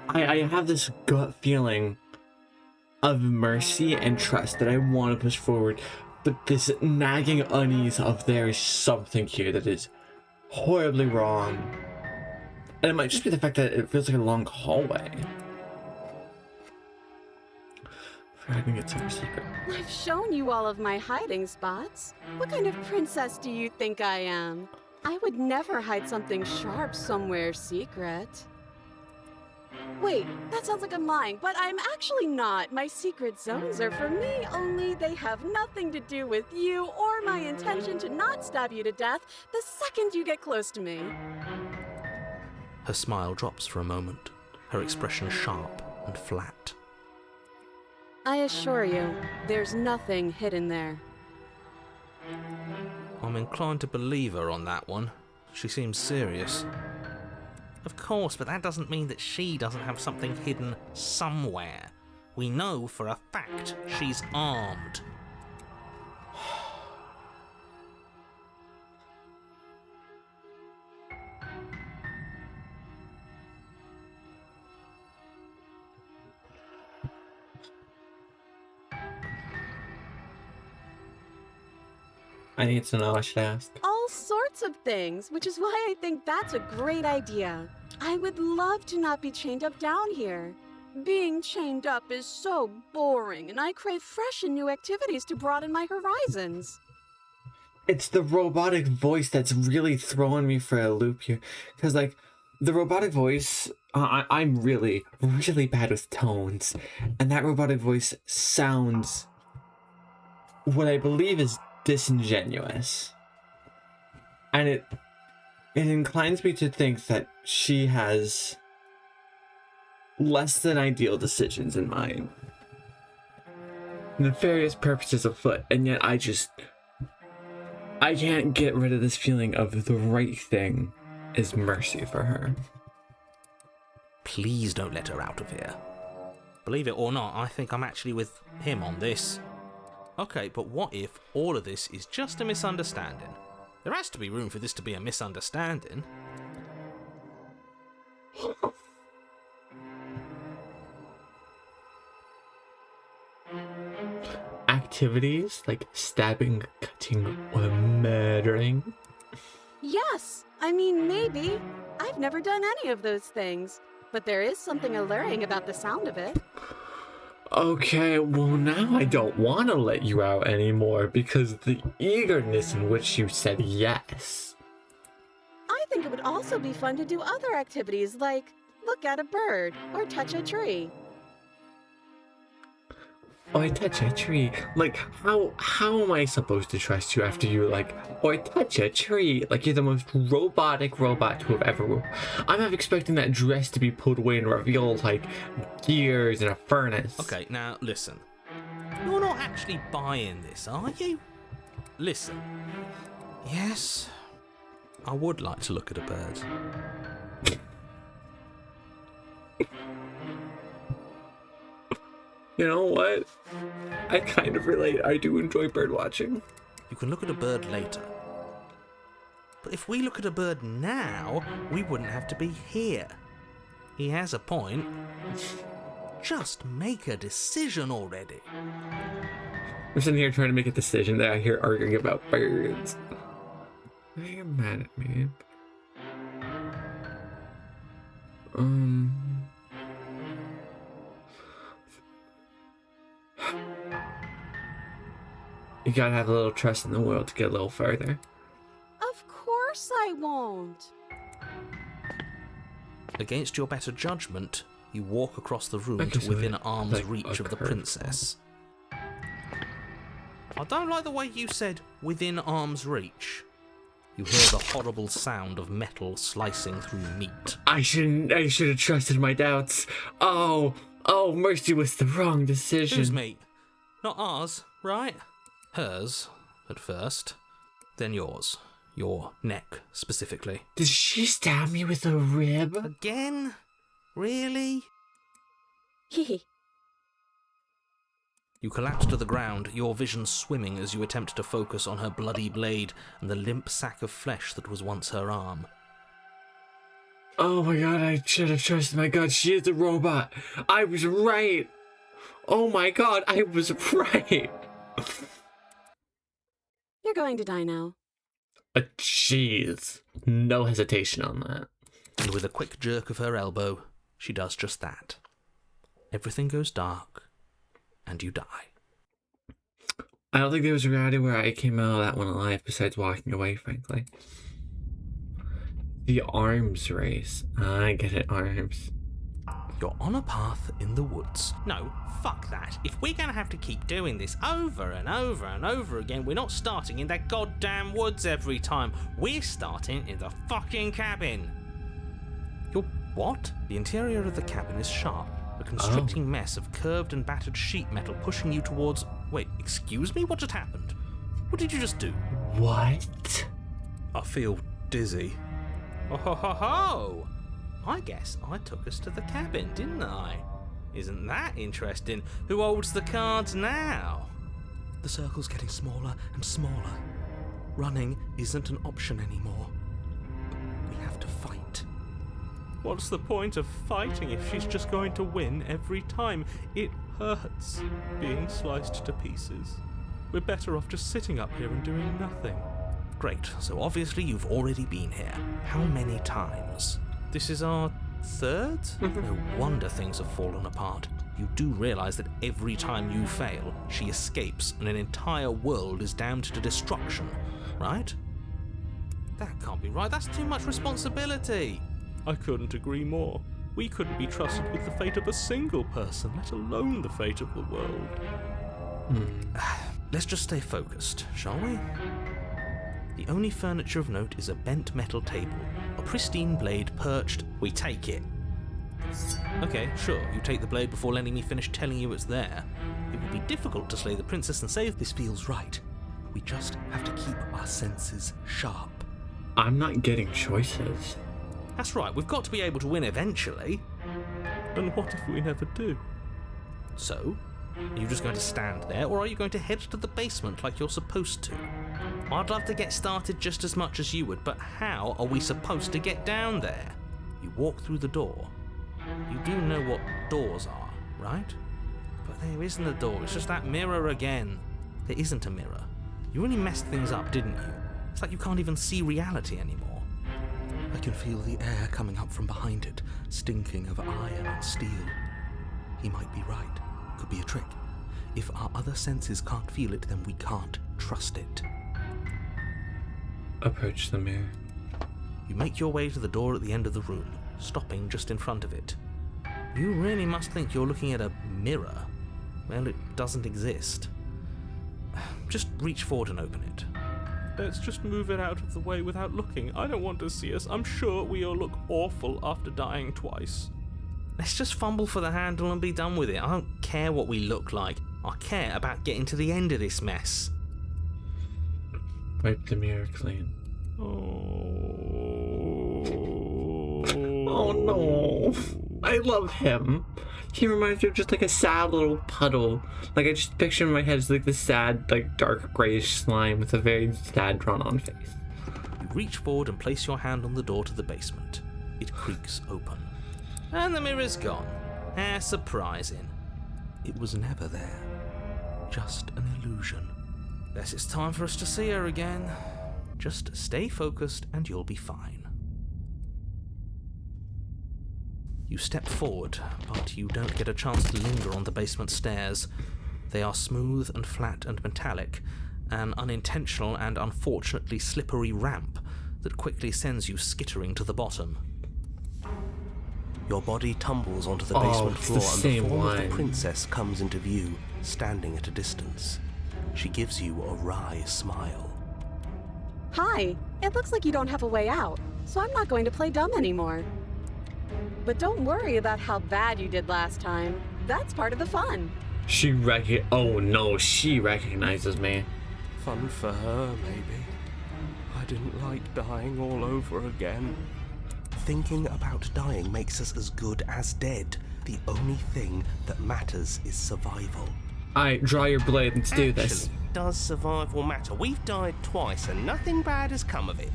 I have this gut feeling of mercy and trust that I want to push forward, but this nagging unease of there is something here that is horribly wrong. And it might just be the fact that it feels like a long hallway. For hiding a super secret. I've shown you all of my hiding spots. What kind of princess do you think I am? I would never hide something sharp somewhere secret. Wait, that sounds like I'm lying, but I'm actually not. My secret zones are for me, only they have nothing to do with you or my intention to not stab you to death the second you get close to me. Her smile drops for a moment, her expression sharp and flat. I assure you, there's nothing hidden there. I'm inclined to believe her on that one. She seems serious. Of course, but that doesn't mean that she doesn't have something hidden somewhere. We know for a fact she's armed. I need to know, I should ask. All sorts of things, which is why I think that's a great idea. I would love to not be chained up down here. Being chained up is so boring, and I crave fresh and new activities to broaden my horizons. It's the robotic voice that's really throwing me for a loop here. Because, like, the robotic voice, I'm really, really bad with tones. And that robotic voice sounds what I believe is disingenuous. And it inclines me to think that she has less than ideal decisions in mind. Nefarious purposes afoot, and yet I can't get rid of this feeling of the right thing is mercy for her. Please don't let her out of here. Believe it or not, I think I'm actually with him on this. Okay, but what if all of this is just a misunderstanding? There has to be room for this to be a misunderstanding. Activities like stabbing, cutting, or murdering. Yes, I mean, maybe. I've never done any of those things. But there is something alluring about the sound of it. Okay, well now I don't want to let you out anymore because the eagerness in which you said yes. I think it would also be fun to do other activities like look at a bird or touch a tree. Or touch a tree. Like, how am I supposed to trust you after you, like, or touch a tree? Like, you're the most robotic robot to have ever... I'm not expecting that dress to be pulled away and reveal, like, gears and a furnace. Okay, now listen. You're not actually buying this, are you? Listen. Yes, I would like to look at a bird. You know what? I kind of relate. I do enjoy bird watching. You can look at a bird later. But if we look at a bird now, we wouldn't have to be here. He has a point. Just make a decision already. I'm sitting here trying to make a decision that I hear arguing about birds. They're mad at me. You gotta have a little trust in the world to get a little further. Of course I won't. Against your better judgment, you walk across the room Okay, to so within like arm's reach a of the curve. princess. I don't like the way you said within arm's reach. You hear the horrible sound of metal slicing through meat. I should have trusted my doubts. Oh, Mercy was the wrong decision. Whose meat? Not ours, right? Hers, at first. Then yours. Your neck, specifically. Did she stab me with a rib? Again? Really? Hehe. You collapse to the ground, your vision swimming as you attempt to focus on her bloody blade and the limp sack of flesh that was once her arm. Oh my god, I should have trusted my gut. She is a robot. I was right. Oh my god, I was right. You're going to die now. Jeez. No hesitation on that. And with a quick jerk of her elbow, she does just that. Everything goes dark, and you die. I don't think there was a reality where I came out of that one alive besides walking away, frankly. The arms race. I get it, arms. You're on a path in the woods. No, fuck that. If we're gonna have to keep doing this over and over and over again, we're not starting in that goddamn woods every time. We're starting in the fucking cabin. You're what? The interior of the cabin is sharp. A constricting mess of curved and battered sheet metal pushing you towards... Wait, excuse me? What just happened? What did you just do? What? I feel dizzy. Oh ho ho ho! I guess I took us to the cabin, didn't I? Isn't that interesting? Who holds the cards now? The circle's getting smaller and smaller. Running isn't an option anymore. We have to fight. What's the point of fighting if she's just going to win every time? It hurts being sliced to pieces. We're better off just sitting up here and doing nothing. Great, so obviously you've already been here. How many times? This is our third? No wonder things have fallen apart. You do realise that every time you fail, she escapes and an entire world is damned to destruction, right? That can't be right, that's too much responsibility. I couldn't agree more. We couldn't be trusted with the fate of a single person, let alone the fate of the world. Let's just stay focused, shall we? The only furniture of note is a bent metal table, a pristine blade perched. We take it. Okay, sure, you take the blade before letting me finish telling you it's there. It would be difficult to slay the princess and save. This feels right. We just have to keep our senses sharp. I'm not getting choices. That's right, we've got to be able to win eventually. And what if we never do? So, are you just going to stand there, or are you going to head to the basement like you're supposed to? I'd love to get started just as much as you would, but how are we supposed to get down there? You walk through the door. You do know what doors are, right? But there isn't a door, it's just that mirror again. There isn't a mirror. You really messed things up, didn't you? It's like you can't even see reality anymore. I can feel the air coming up from behind it, stinking of iron and steel. He might be right. Could be a trick. If our other senses can't feel it, then we can't trust it. Approach the mirror. You make your way to the door at the end of the room, stopping just in front of it. You really must think you're looking at a mirror. Well, it doesn't exist. Just reach forward and open it. Let's just move it out of the way without looking. I don't want to see us. I'm sure we all look awful after dying twice. Let's just fumble for the handle and be done with it. I don't care what we look like. I care about getting to the end of this mess. Wipe the mirror clean. Oh no. I love him. He reminds me of just like a sad little puddle. Like I just picture in my head as like the sad, like dark grayish slime with a very sad drawn on face. You reach forward and place your hand on the door to the basement. It creaks open. And the mirror's gone. How surprising. It was never there. Just an illusion. Guess it's time for us to see her again. Just stay focused and you'll be fine. You step forward, but you don't get a chance to linger on the basement stairs. They are smooth and flat and metallic, an unintentional and unfortunately slippery ramp that quickly sends you skittering to the bottom. Your body tumbles onto the basement floor and the form of the princess comes into view, standing at a distance. She gives you a wry smile. Hi, it looks like you don't have a way out, so I'm not going to play dumb anymore. But don't worry about how bad you did last time. That's part of the fun. She recognizes me. Fun for her, maybe. I didn't like dying all over again. Thinking about dying makes us as good as dead. The only thing that matters is survival. Alright, draw your blade, let's do this. Actually, does survival matter? We've died twice and nothing bad has come of it.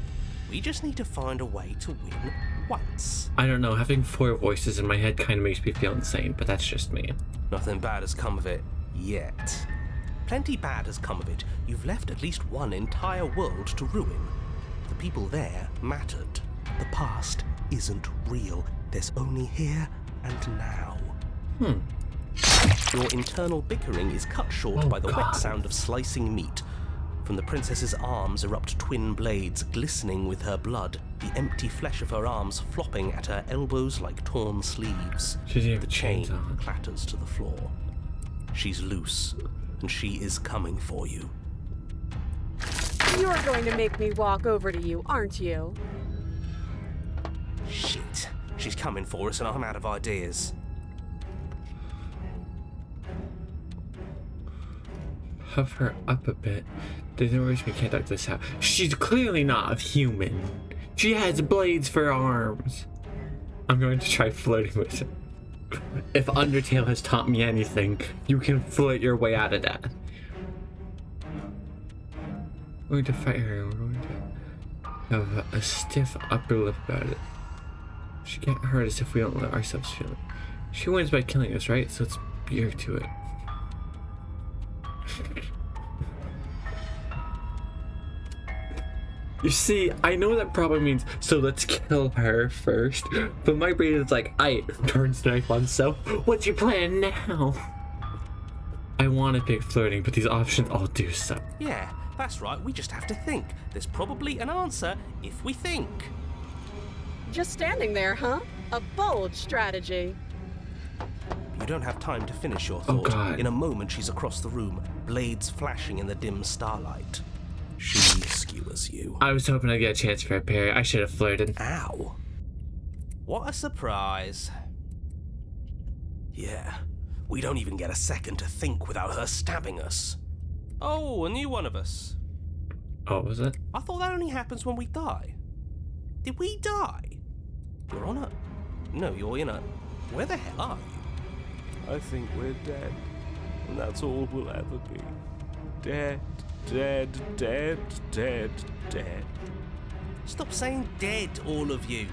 We just need to find a way to win once. I don't know, having 4 voices in my head kind of makes me feel insane, but that's just me. Nothing bad has come of it yet. Plenty bad has come of it. You've left at least one entire world to ruin. The people there mattered. The past isn't real. There's only here and now. Your internal bickering is cut short by the wet sound of slicing meat. From the princess's arms erupt twin blades glistening with her blood, the empty flesh of her arms flopping at her elbows like torn sleeves. The chain clatters to the floor. She's loose, and she is coming for you. You're going to make me walk over to you, aren't you? Shit. She's coming for us and I'm out of ideas. Huff her up a bit. There's no reason we can't duck this out. She's clearly not a human. She has blades for arms. I'm going to try flirting with her. If Undertale has taught me anything, you can flirt your way out of that. We're going to fight her. We're going to have a stiff upper lip about it. She can't hurt us if we don't let ourselves feel it. She wins by killing us, right? So let's beat her to it. You see, I know that probably means, so let's kill her first, but my brain is like, turns knife on self. What's your plan now? I want to pick flirting, but these options all do suck. Yeah, that's right, we just have to think. There's probably an answer if we think. Just standing there, huh? A bold strategy. You don't have time to finish your thought. Oh, God. In a moment, she's across the room, blades flashing in the dim starlight. She skewers you. I was hoping I'd get a chance for a parry. I should have flirted. Ow. What a surprise. Yeah, we don't even get a second to think without her stabbing us. Oh, a new one of us. Oh, was it? I thought that only happens when we die. Did we die? You're on a... No, you're in a... Where the hell are you? I think we're dead, and that's all we'll ever be. Dead, dead, dead, dead, dead. Stop saying dead, all of you.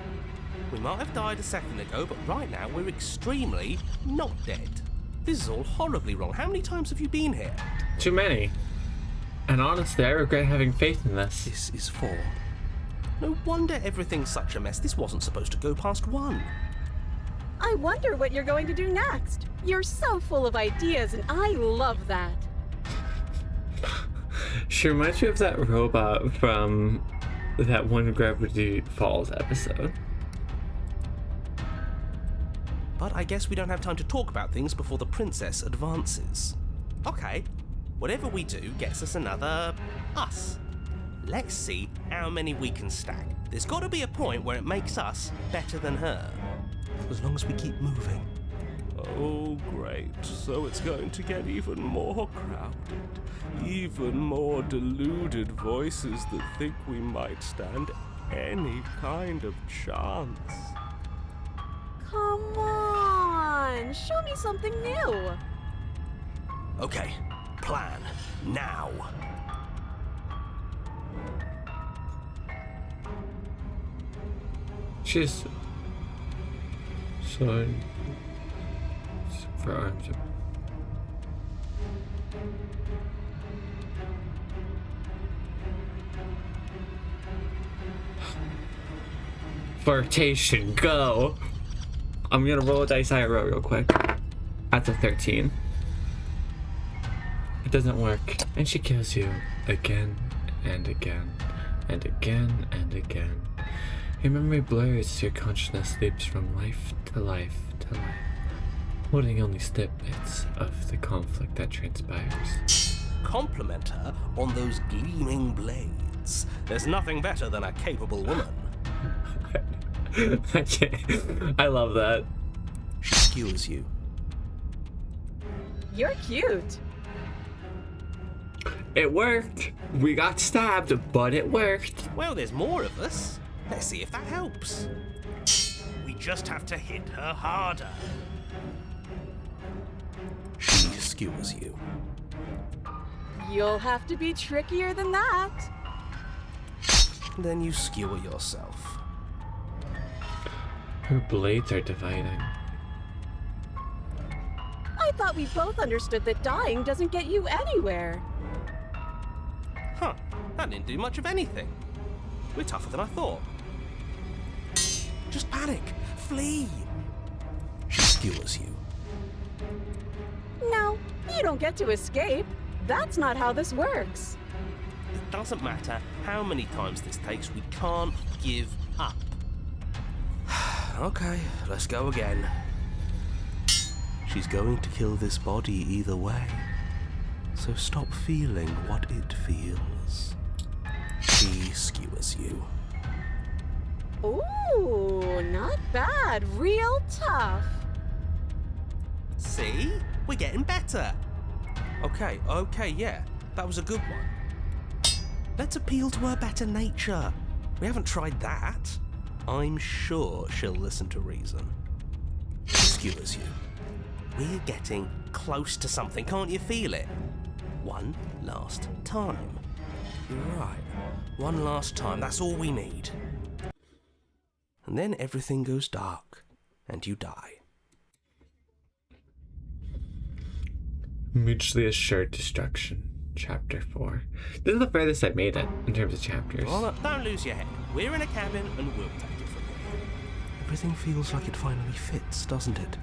We might have died a second ago, but right now we're extremely not dead. This is all horribly wrong. How many times have you been here? Too many. And honestly, I regret having faith in this. This is for No wonder everything's such a mess. This wasn't supposed to go past 1. I wonder what you're going to do next. You're so full of ideas, and I love that. She reminds me of that robot from that one Gravity Falls episode. But I guess we don't have time to talk about things before the princess advances. Okay, whatever we do gets us another us. Let's see how many we can stack. There's got to be a point where it makes us better than her. As long as we keep moving. Oh, great. So it's going to get even more crowded. Even more deluded voices that think we might stand any kind of chance. Come on, show me something new. Okay, plan now. She's so for arms. Flirtation, go! I'm gonna roll a dice I roll real quick. That's a 13. It doesn't work. And she kills you again and again and again and again. Your memory blurs as your consciousness leaps from life to life to life, holding only snippets of the conflict that transpires. Compliment her on those gleaming blades. There's nothing better than a capable woman. I love that. She skewers you. You're cute. It worked. We got stabbed, but it worked. Well, there's more of us. Let's see if that helps. We just have to hit her harder. She skewers you. You'll have to be trickier than that. Then you skewer yourself. Her blades are dividing. I thought we both understood that dying doesn't get you anywhere. Huh, that didn't do much of anything. We're tougher than I thought. Just panic. Flee. She skewers you. No, you don't get to escape. That's not how this works. It doesn't matter how many times this takes, we can't give up. Okay, let's go again. She's going to kill this body either way, so stop feeling what it feels. She skewers you. Ooh, not bad. Real tough. See? We're getting better. Okay, yeah, that was a good one. Let's appeal to her better nature. We haven't tried that. I'm sure she'll listen to reason. She skewers you. We're getting close to something, can't you feel it? One last time. You're right. One last time, that's all we need. And then everything goes dark, and you die. Mutually assured destruction. Chapter 4. This is the furthest I've made it in terms of chapters. Well, don't lose your head. We're in a cabin, and we'll take it from here. Everything feels like it finally fits, doesn't it?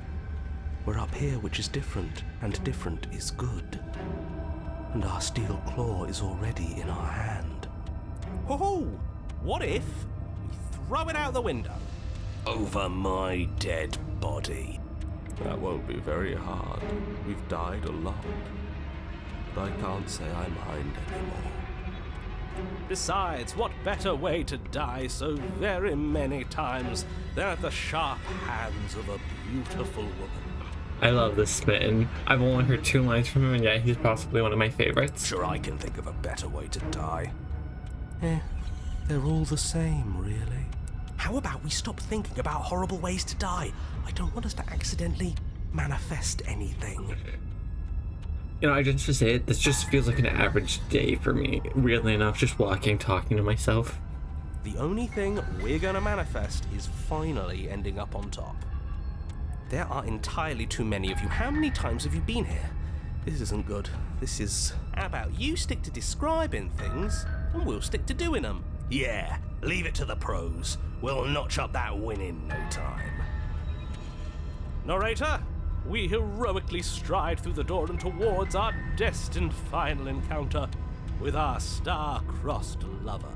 We're up here, which is different, and different is good. And our steel claw is already in our hand. Ho-ho! What if we throw it out the window? Over my dead body. That won't be very hard. We've died a lot. But I can't say I mind anymore. Besides, what better way to die so very many times than at the sharp hands of a beautiful woman? I love this smitten. I've only heard 2 lines from him, and yet he's possibly one of my favorites. Sure, I can think of a better way to die. They're all the same, really. How about we stop thinking about horrible ways to die? I don't want us to accidentally manifest anything. You know, I just to say it, this just feels like an average day for me. Weirdly enough, just walking, talking to myself. The only thing we're gonna manifest is finally ending up on top. There are entirely too many of you. How many times have you been here? This isn't good. This is... How about you stick to describing things, and we'll stick to doing them? Yeah, leave it to the pros. We'll notch up that win in no time. Narrator, we heroically stride through the door and towards our destined final encounter with our star-crossed lover.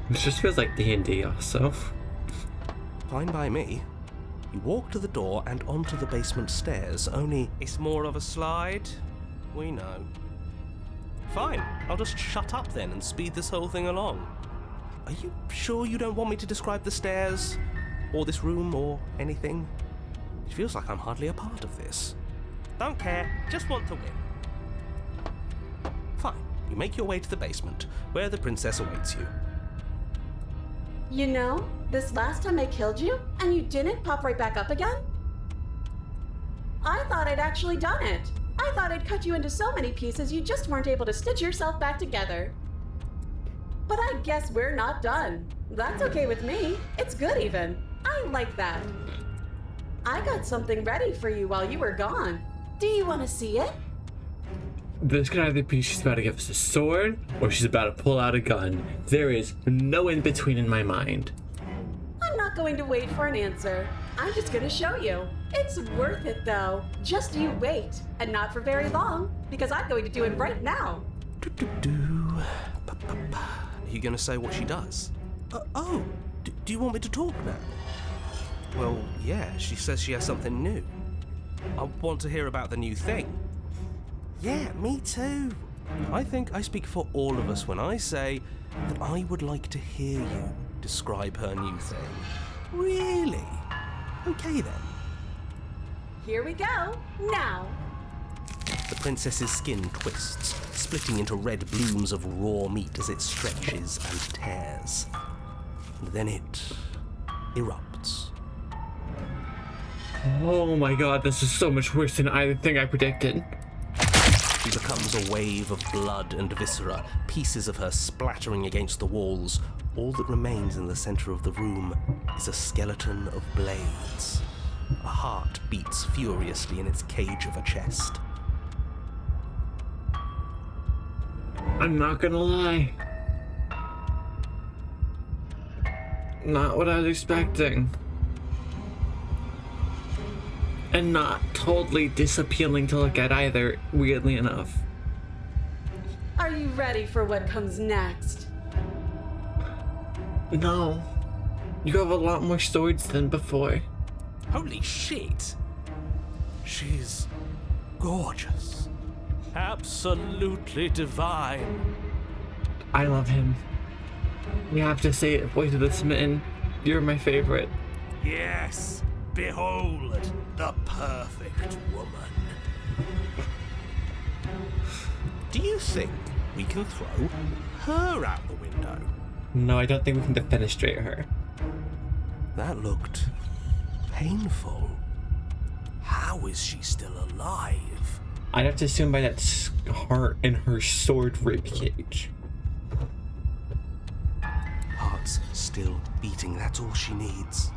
It just feels like D&D also. Fine by me. You walk to the door and onto the basement stairs, only it's more of a slide. We know. Fine, I'll just shut up then and speed this whole thing along. Are you sure you don't want me to describe the stairs, or this room, or anything? It feels like I'm hardly a part of this. Don't care, just want to win. Fine, you make your way to the basement, where the princess awaits you. You know, this last time I killed you, and you didn't pop right back up again? I thought I'd actually done it. I thought I'd cut you into so many pieces you just weren't able to stitch yourself back together. But I guess we're not done. That's okay with me. It's good even. I like that. I got something ready for you while you were gone. Do you want to see it? This could either be she's about to give us a sword, or she's about to pull out a gun. There is no in between in my mind. I'm not going to wait for an answer. I'm just going to show you. It's worth it though. Just you wait, and not for very long, because I'm going to do it right now. Are you going to say what she does? Do you want me to talk now? Well, yeah, she says she has something new. I want to hear about the new thing. Yeah, me too. I think I speak for all of us when I say that I would like to hear you describe her new thing. Really? Okay then. Here we go, now. The princess's skin twists, splitting into red blooms of raw meat as it stretches and tears. And then it erupts. Oh my god, this is so much worse than anything I predicted. She becomes a wave of blood and viscera, pieces of her splattering against the walls. All that remains in the center of the room is a skeleton of blades. A heart beats furiously in its cage of a chest. I'm not gonna lie. Not what I was expecting. And not totally disappealing to look at either, weirdly enough. Are you ready for what comes next? No. You have a lot more swords than before. Holy shit! She's gorgeous. Absolutely divine. I love him. We have to say it, voice of the smitten. You're my favorite. Yes, behold the perfect woman. Do you think we can throw her out the window? No, I don't think we can defenestrate her. That looked painful. How is she still alive? I'd have to assume by that scar in her sword rib cage. Heart's still beating, that's all she needs.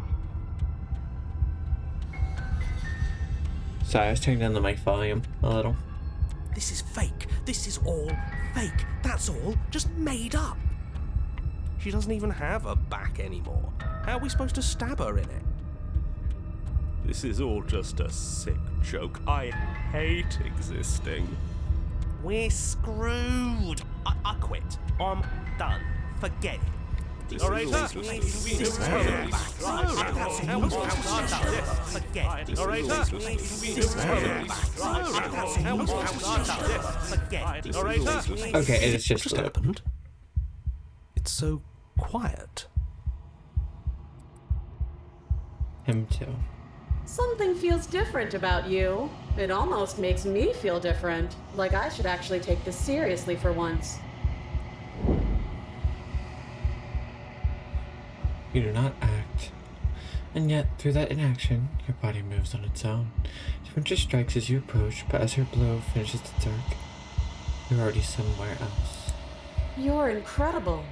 Sorry, I was turning down the mic volume a little. This is fake. This is all fake. That's all just made up. She doesn't even have a back anymore. How are we supposed to stab her in it? This is all just a sick joke. I hate existing. We're screwed. I quit. I'm done. Forget it. This Narrator, is all just a we sick will joke. Okay, it is just What happened? It's so quiet. him too. Something feels different about you. It almost makes me feel different. Like I should actually take this seriously for once. You do not act. And yet, through that inaction, your body moves on its own. Sprinter strikes as you approach, but as her blow finishes its arc, you're already somewhere else. You're incredible.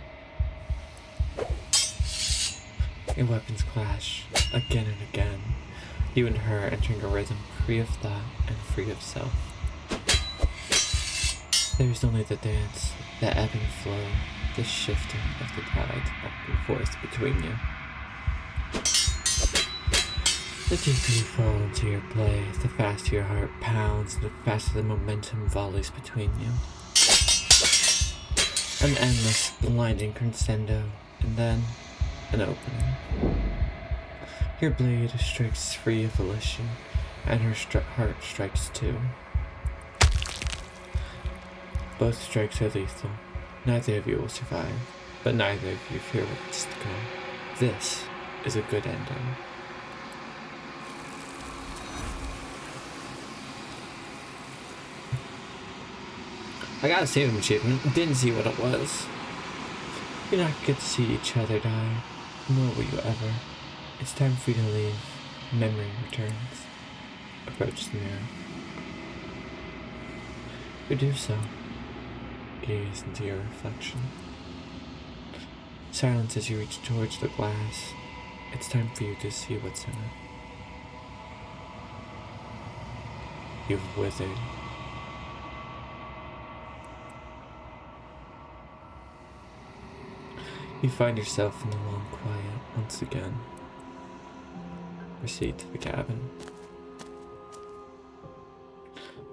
Your weapons clash, again and again. You and her entering a rhythm free of thought and free of self. There's only the dance, the ebb and flow, the shifting of the tide back and forth between you. The deeper you fall into your play, the faster your heart pounds, and the faster the momentum volleys between you. An endless, blinding crescendo, and then an opening. Your blade strikes free of Alicia, and her heart strikes too. Both strikes are lethal. Neither of you will survive, but neither of you fear what's to come. This is a good ending. I got a saving achievement. Didn't see what it was. You're not get to see each other die, nor will you ever. It's time for you to leave. Memory returns. Approach the mirror. You do so. Gaze into your reflection. Silence as you reach towards the glass. It's time for you to see what's in it. You've withered. You find yourself in the long quiet once again. Proceed to the cabin.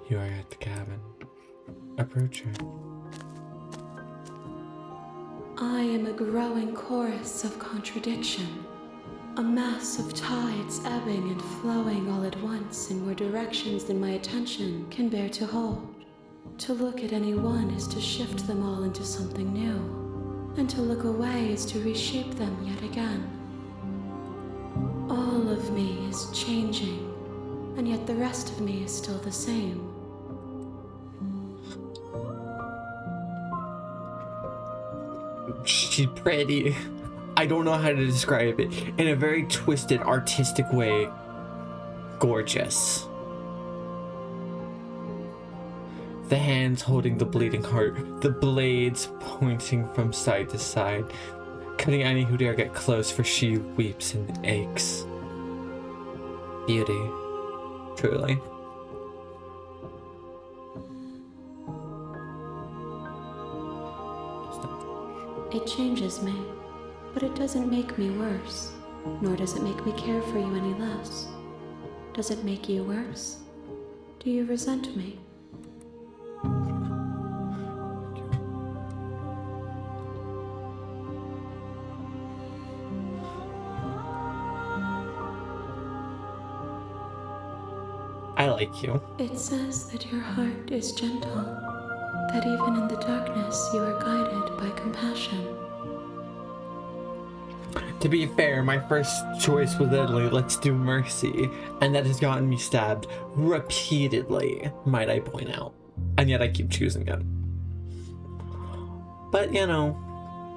You are at the cabin. Approach her. I am a growing chorus of contradiction, a mass of tides ebbing and flowing all at once in more directions than my attention can bear to hold. To look at any one is to shift them all into something new. And to look away is to reshape them yet again. All of me is changing, and yet the rest of me is still the same. She's pretty. I don't know how to describe it. In a very twisted, artistic way. Gorgeous. The hands holding the bleeding heart, the blades pointing from side to side, cutting any who dare get close, for she weeps and aches. Beauty, truly. It changes me, but it doesn't make me worse, nor does it make me care for you any less. Does it make you worse? Do you resent me? I like you. It says that your heart is gentle, that even in the darkness you are guided by compassion. To be fair, my first choice was literally let's do mercy, and that has gotten me stabbed repeatedly, might I point out. And yet I keep choosing it. But, you know,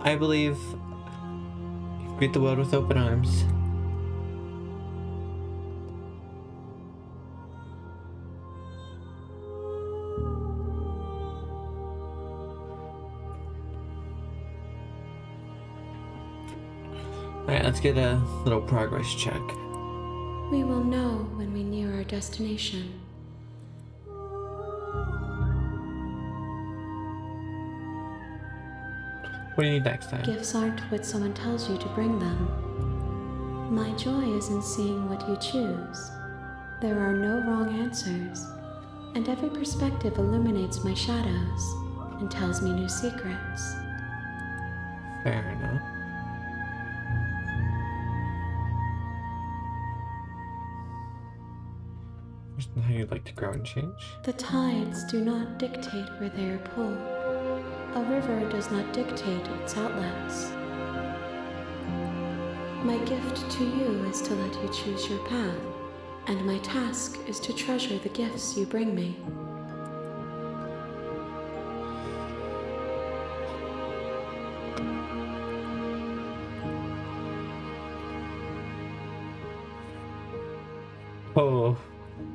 I believe greet the world with open arms. Alright, let's get a little progress check. We will know when we near our destination. What do you need next time? Gifts aren't what someone tells you to bring them. My joy is in seeing what you choose. There are no wrong answers, and every perspective illuminates my shadows and tells me new secrets. Fair enough. Isn't how you'd like to grow and change? The tides do not dictate where they are pulled. A river does not dictate its outlets. My gift to you is to let you choose your path, and my task is to treasure the gifts you bring me. Oh,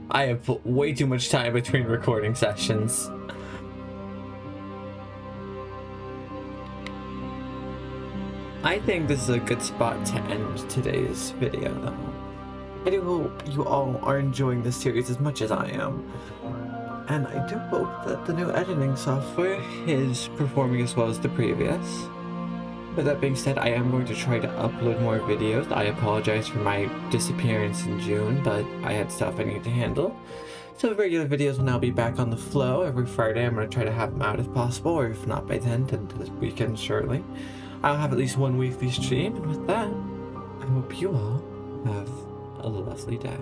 I have put way too much time between recording sessions. I think this is a good spot to end today's video, though. I do hope you all are enjoying this series as much as I am. And I do hope that the new editing software is performing as well as the previous. With that being said, I am going to try to upload more videos. I apologize for my disappearance in June, but I had stuff I need to handle. So regular videos will now be back on the flow. Every Friday I'm going to try to have them out if possible, or if not by then this weekend shortly. I'll have at least one weekly stream, and with that, I hope you all have a lovely day.